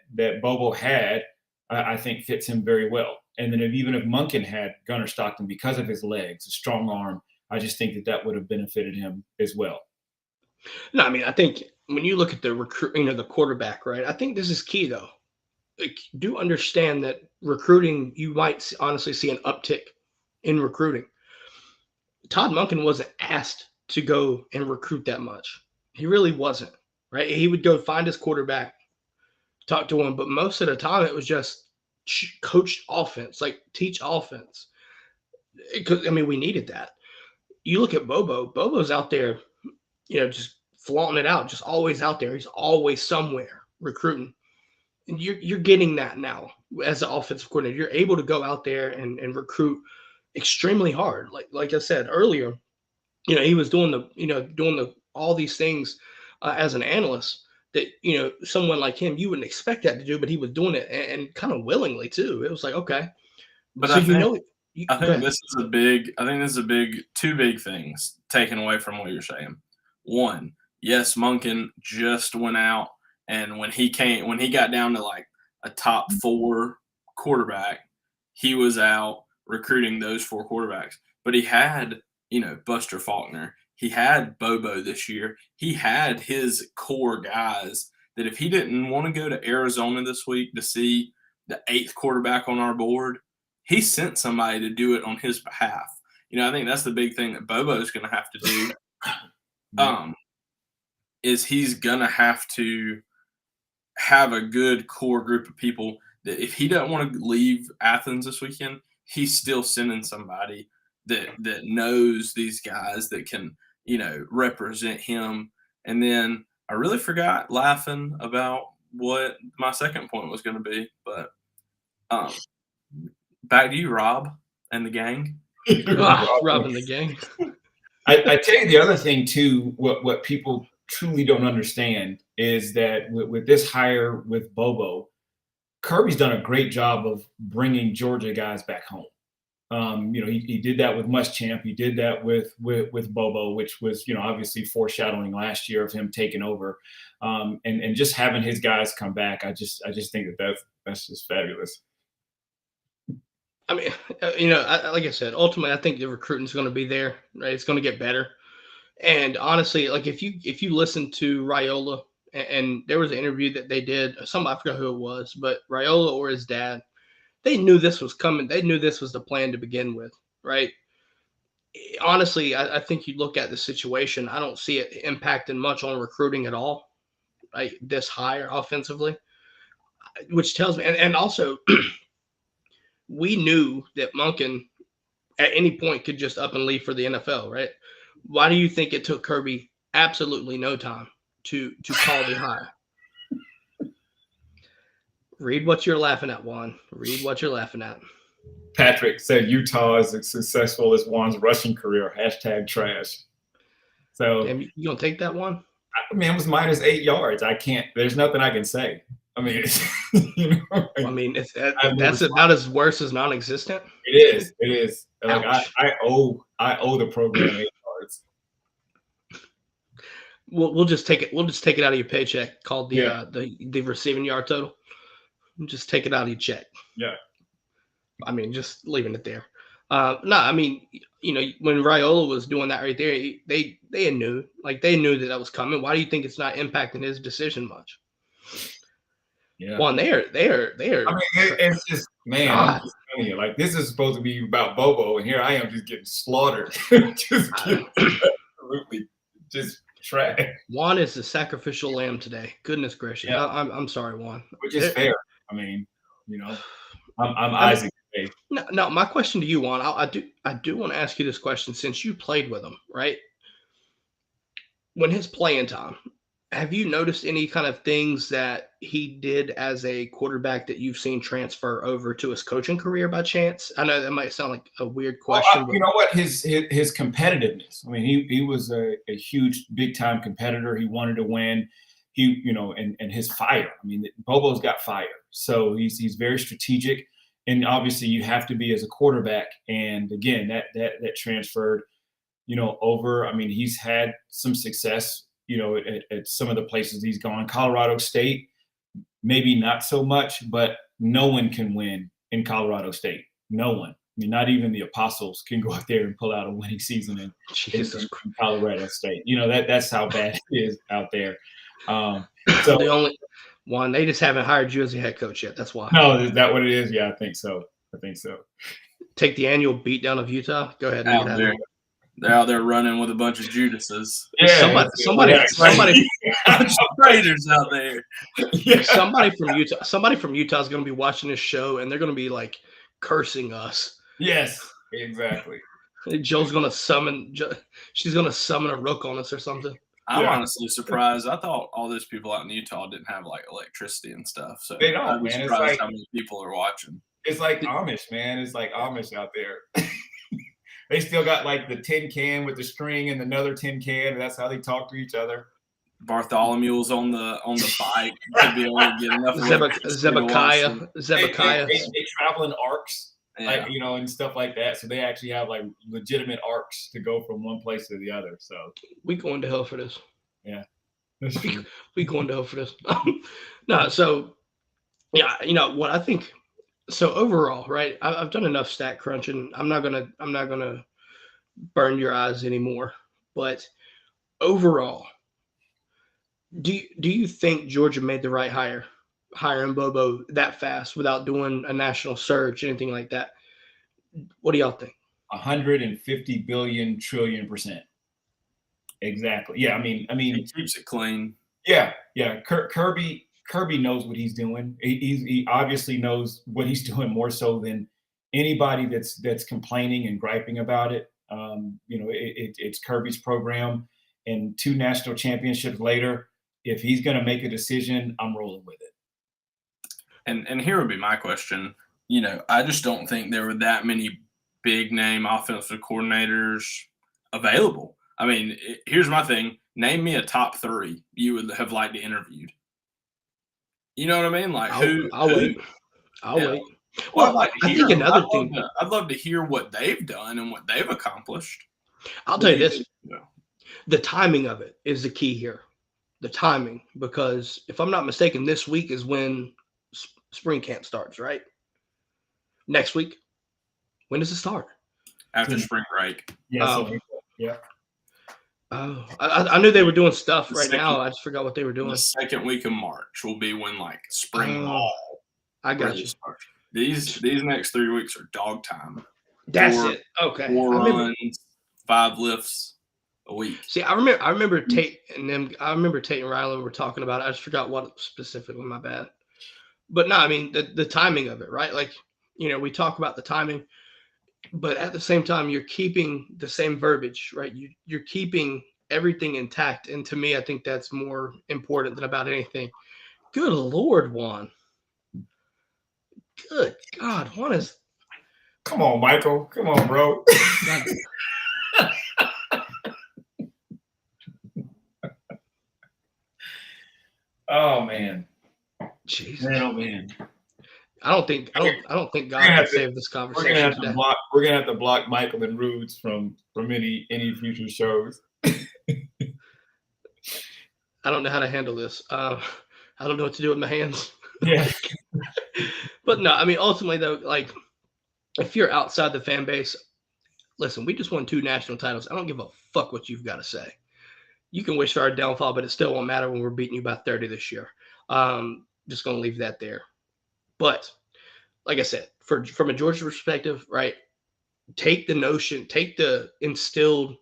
S3: Bobo had, I think fits him very well. And then even if Monken had Gunnar Stockton because of his legs, a strong arm, I just think that would have benefited him as well.
S1: No, I mean, I think when you look at the the quarterback, right? I think this is key though. Like, do understand that recruiting, you might honestly see an uptick in recruiting. Todd Monken wasn't asked to go and recruit that much. He really wasn't, right? He would go find his quarterback, talk to him, but most of the time it was just coach offense, like teach offense. Because I mean, we needed that. You look at Bobo. Bobo's out there, just flaunting it out, just always out there. He's always somewhere recruiting. And you're getting that now as an offensive coordinator. You're able to go out there and recruit extremely hard. Like I said earlier, he was doing all these things as an analyst that someone like him, you wouldn't expect that to do, but he was doing it and kind of willingly too. It was like, okay,
S2: But
S1: so
S2: I think this is a big two big things taken away from what you're saying. One, yes, Monken just went out, and when he got down to like a top 4 quarterback, he was out recruiting those 4 quarterbacks. But he had, Buster Faulkner. He had Bobo this year. He had his core guys that if he didn't want to go to Arizona this week to see the 8th quarterback on our board, he sent somebody to do it on his behalf. I think that's the big thing that Bobo is going to have to do. Is he's going to have to have a good core group of people that if he doesn't want to leave Athens this weekend, he's still sending somebody that knows these guys that can, represent him. And then I really forgot laughing about what my second point was going to be, but back to you, Rob and the gang.
S1: Rob and the gang.
S3: I tell you the other thing too, what people truly don't understand is that with this hire with Bobo, Kirby's done a great job of bringing Georgia guys back home. He did that with Muschamp. He did that with Bobo, which was, obviously foreshadowing last year of him taking over, and just having his guys come back. I just think that's just fabulous.
S1: I mean, like I said, ultimately, I think the recruiting is going to be there, right? It's going to get better. And honestly, like if you listen to Raiola, and there was an interview that they did, I forgot who it was, but Raiola or his dad, they knew this was coming. They knew this was the plan to begin with, right? Honestly, I think you look at the situation, I don't see it impacting much on recruiting at all, right? This higher offensively, which tells me, and also we knew that Monken at any point could just up and leave for the NFL, right? Why do you think it took Kirby absolutely no time to call the hire? Read what you're laughing at, Juan. Read what you're laughing at.
S3: Patrick said Utah is as successful as Juan's rushing career. #trash. So
S1: Damn, you gonna take that one?
S3: I mean, it was minus 8 yards. I can't. There's nothing I can say. I mean,
S1: I mean, that's about as worse as non-existent.
S3: It is. It is. Like I owe the program 8 yards.
S1: We'll just take it. We'll just take it out of your paycheck. Called the receiving yard total. Just take it out of your check.
S3: Yeah.
S1: I mean, just leaving it there. No, I mean, when Raiola was doing that right there, they knew that was coming. Why do you think it's not impacting his decision much?
S3: Yeah.
S1: Well, they are.
S3: I mean, it's just, man, I'm just telling you, like, this is supposed to be about Bobo, and here I am just getting slaughtered. Absolutely just trash.
S1: Juan is the sacrificial lamb today. Goodness gracious. Yeah. I'm sorry, Juan.
S3: Which is fair. I mean, I'm Isaac today.
S1: No, my question to you, Juan, I do want to ask you this question since you played with him, right? When his playing time, Have you noticed any kind of things that he did as a quarterback that you've seen transfer over to his coaching career by chance? I know that might sound like a weird
S3: Well,
S1: question, but
S3: you know what? His competitiveness. I mean, he was a huge, big time competitor. He wanted to win. And his fire. I mean, Bobo's got fire, so he's very strategic. And obviously, you have to be as a quarterback. And again, that transferred, over. I mean, he's had some success, at some of the places he's gone. Colorado State, maybe not so much, but no one can win in Colorado State. No one. I mean, not even the Apostles can go out there and pull out a winning season in
S1: Jesus Christ.
S3: Colorado State. That's how bad it is out there. So
S1: The only one, they just haven't hired you as a head coach yet. That's why.
S3: no, is that what it is? Yeah, I think so.
S1: Take the annual beatdown of Utah. Go ahead and
S2: Out
S1: get
S2: there. They're out there running with a bunch of Judases.
S3: Yeah,
S1: somebody
S2: bunch of traitors out there.
S3: Yeah.
S1: somebody from Utah is going to be watching this show, and they're going to be like cursing us.
S3: Yes, exactly.
S1: Joe's going to summon. She's going to summon a rook on us or something.
S2: I'm honestly surprised. I thought all those people out in Utah didn't have like electricity and stuff. So
S3: They don't,
S2: I'm
S3: man. It's
S2: surprised
S3: like-
S2: how many people are watching.
S3: It's like Amish, man. It's like Amish out there. They still got like the tin can with the string and another tin can. And that's how they talk to each other.
S2: Bartholomew's on the bike to be able to get enough
S1: Zebekiah.
S3: They travel in arcs,
S2: Yeah.
S3: and stuff like that. So they actually have like legitimate arcs to go from one place to the other. So
S1: We going to hell for this.
S3: yeah,
S1: We going to hell for this. No, so yeah, what I think. So overall, right? I've done enough stat crunching. I'm not gonna burn your eyes anymore. But overall, do you think Georgia made the right hire, hiring Bobo that fast without doing a national search, anything like that? What do y'all think?
S3: 150 billion trillion %. Exactly. Yeah. I mean,
S2: He keeps it clean.
S3: yeah. Kirby knows what he's doing. He obviously knows what he's doing more so than anybody that's complaining and griping about it. It's Kirby's program, and 2 national championships later, if he's going to make a decision, I'm rolling with it.
S2: And here would be my question. I just don't think there were that many big name offensive coordinators available. I mean, here's my thing. Name me a top 3 you would have liked to interview. You know what I mean? Like
S1: I'll wait. I'll
S2: Yeah.
S1: wait.
S2: Well,
S1: Well, I think another thing.
S2: I'd love to hear what they've done and what they've accomplished.
S1: I'll tell you this:
S2: Yeah.
S1: the timing of it is the key here. The timing, because if I'm not mistaken, this week is when spring camp starts, right? Next week. When does it start?
S2: After spring break.
S3: Yeah.
S1: Oh.
S3: Yeah.
S1: Oh, I knew they were doing stuff
S2: The
S1: right
S2: second-
S1: now. I just forgot what they were doing.
S2: The second week of March will be when like spring
S1: Oh,
S2: ball
S1: I got
S2: really
S1: you.
S2: starts. These next 3 weeks are dog time.
S1: That's
S2: Four-
S1: it. Okay.
S2: 4
S1: I remember,
S2: runs, 5 lifts a week.
S1: see, I remember Tate and them. I remember Tate and Riley were talking about it. I just forgot what specifically. My bad. But no, I mean the timing of it, right? Like, we talk about the timing, but at the same time, you're keeping the same verbiage, right? You're keeping everything intact, and to me, I think that's more important than about anything. Good Lord, Juan. Good God, Juan is.
S3: Come on, Michael. Come on, bro.
S1: God,
S3: Oh man.
S1: Jesus.
S3: Man, oh man.
S1: I don't think God
S3: gonna
S1: can
S3: have to-
S1: save this
S3: We're gonna
S1: conversation
S3: have to
S1: today.
S3: block. We're gonna have to block Michael and Rudes from any future shows.
S1: I don't know how to handle this. I don't know what to do with my hands.
S3: Yeah.
S1: But no, I mean, ultimately though, like if you're outside the fan base, listen, we just won 2 national titles. I don't give a fuck what you've got to say. You can wish for our downfall, but it still won't matter when we're beating you by 30 this year. Just gonna leave that there. But like I said, from a Georgia perspective, right? Take the instilled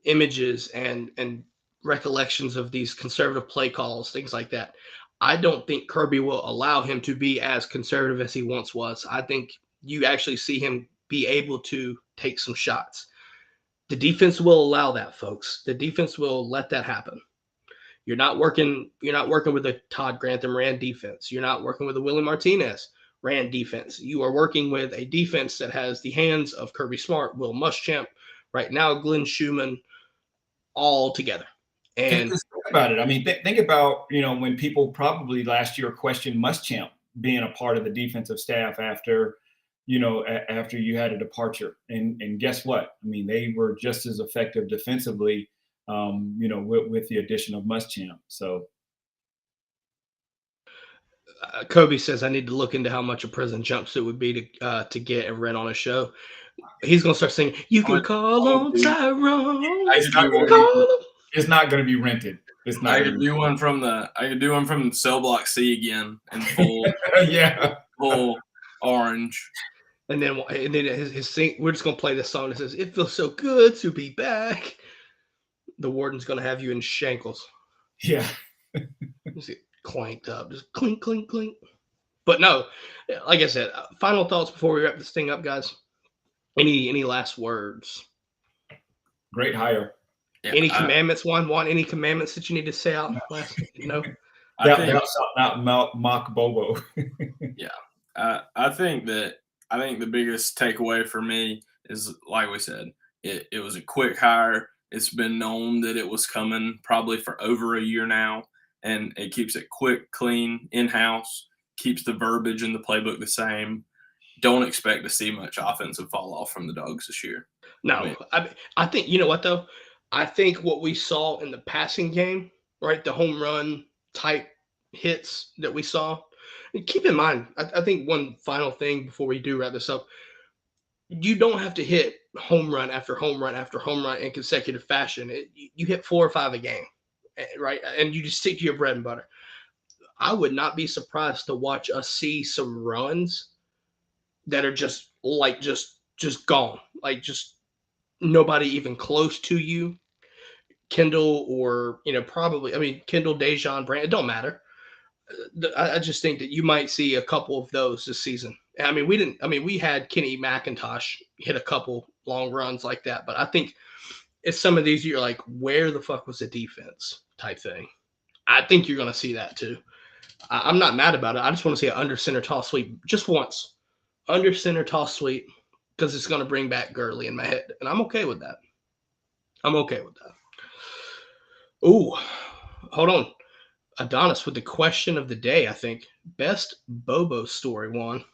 S1: images and recollections of these conservative play calls, things like that. I don't think Kirby will allow him to be as conservative as he once was. I think you actually see him be able to take some shots. The defense will allow that, folks. The defense will let that happen. You're not working with a Todd Grantham ran defense. You're not working with a Willie Martinez ran defense. You are working with a defense that has the hands of Kirby Smart, Will Muschamp, right now Glenn Schumann, all together. And
S3: just think about it. I mean, think about, when people probably last year questioned Muschamp being a part of the defensive staff after you had a departure. And guess what? I mean, they were just as effective defensively, with the addition of Muschamp. So
S1: Kobe says I need to look into how much a prison jumpsuit would be to get and rent on a show. He's gonna start singing. You can call on Tyrone.
S3: It's not going to be rented. It's not.
S2: I could do one from the Cell Block C again in full.
S3: Yeah.
S2: Full orange.
S1: And then his sing. We're just gonna play this song that says "It feels so good to be back." The warden's gonna have you in shankles.
S3: Yeah.
S1: Just get clanked up, just clink, clink, clink. But no, like I said, final thoughts before we wrap this thing up, guys. Any last words?
S3: Great hire.
S1: Yeah, any commandments, Juan? Any commandments that you need to say out? No.
S3: Not Mike Bobo.
S2: Yeah. I think the biggest takeaway for me is, like we said, it was a quick hire. It's been known that it was coming probably for over a year now, and it keeps it quick, clean, in-house, keeps the verbiage in the playbook the same. Don't expect to see much offensive fall off from the Dogs this year.
S1: No. I think, you know what, though? I think what we saw in the passing game, right, the home run type hits that we saw, and keep in mind, I think one final thing before we do wrap this up, you don't have to hit home run after home run after home run in consecutive fashion. You hit 4 or 5 a game, right? And you just stick to your bread and butter. I would not be surprised to watch us see some runs that are just gone, like just nobody even close to you. Kendall or, probably, Kendall, Dejon, Brand, it don't matter. I just think that you might see a couple of those this season. We had Kenny McIntosh hit a couple long runs like that, but I think it's some of these you're like, where the fuck was the defense type thing. I think you're going to see that too. I'm not mad about it. I just want to see an under center toss sweep just once. Under center toss sweep, because it's going to bring back Gurley in my head, and I'm okay with that. Ooh, hold on. Adonis with the question of the day, I think. Best Bobo story, Juan.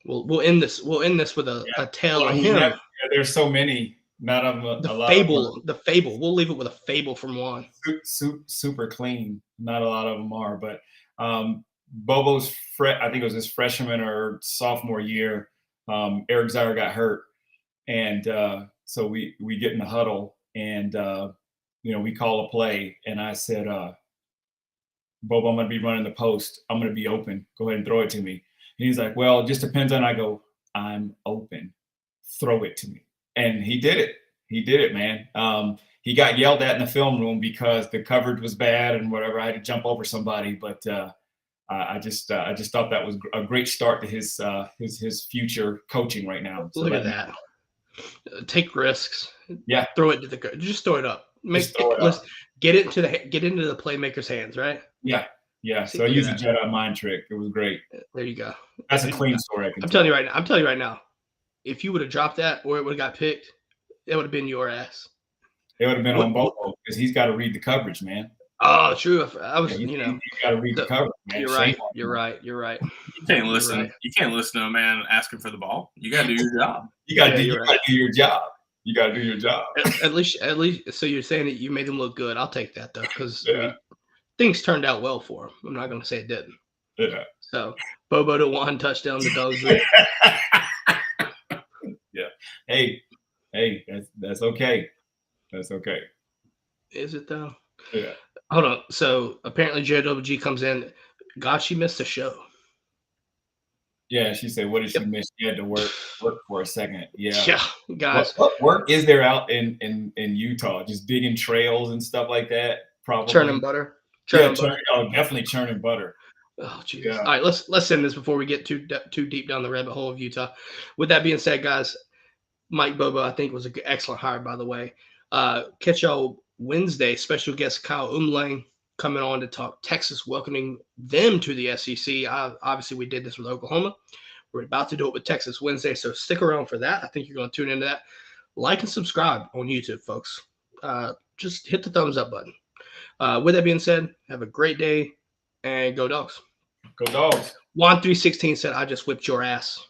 S1: We'll end this with a tale of him.
S3: There's so many. Not of a lot.
S1: The fable. We'll leave it with a fable from Juan.
S3: Super clean. Not a lot of them are, but Bobo's I think it was his freshman or sophomore year. Eric Zaire got hurt, and so we get in the huddle, and we call a play, and I said, Bobo, I'm going to be running the post. I'm going to be open. Go ahead and throw it to me. And he's like, well, it just depends on. I go, I'm open. Throw it to me. And he did it. He did it, man. He got yelled at in the film room because the coverage was bad and whatever. I had to jump over somebody, but I just thought that was a great start to his future coaching right now. So
S1: look at that. Take risks.
S3: Yeah.
S1: Throw it to just throw it up. Get into the playmaker's hands, right?
S3: Yeah. Yeah. So I used a Jedi mind trick. It was great.
S1: There you go.
S3: That's a clean story.
S1: I'm telling you right now. If you would have dropped that or it would have got picked, it would have been your ass.
S3: It would have been on Bobo because he's got to read the coverage, man.
S1: Oh, true. I was,
S3: you got to read the coverage, man.
S1: You're right.
S2: You can't listen. Right. You can't listen to a man asking for the ball. You got to do your job.
S3: You got to do your job. You got to do your job.
S1: At least. So you're saying that you made him look good. I'll take that though, because things turned out well for him. I'm not going to say it didn't.
S3: Yeah.
S1: So Bobo to 1 touchdown. The Dogs.
S3: Yeah. Hey, that's okay. That's okay.
S1: Is it though?
S3: Yeah.
S1: Hold on. So apparently JWG comes in. God, she missed a show.
S3: Yeah, she said, what did she miss? She had to work for a second. Yeah.
S1: Yeah, guys.
S3: What work is there out in Utah? Just digging trails and stuff like that? Probably.
S1: Churning butter.
S3: Definitely churning butter.
S1: Oh, jeez. Yeah. All right, let's end this before we get too deep down the rabbit hole of Utah. With that being said, guys, Mike Bobo, I think, was an excellent hire, by the way. Catch y'all Wednesday, special guest Kyle Umlang coming on to talk Texas, welcoming them to the SEC. Obviously, we did this with Oklahoma. We're about to do it with Texas Wednesday, so stick around for that. I think you're going to tune into that. Like and subscribe on YouTube, folks. Just hit the thumbs up button. With that being said, have a great day, and go Dogs.
S3: Go Dogs.
S1: Juan316 said, I just whipped your ass.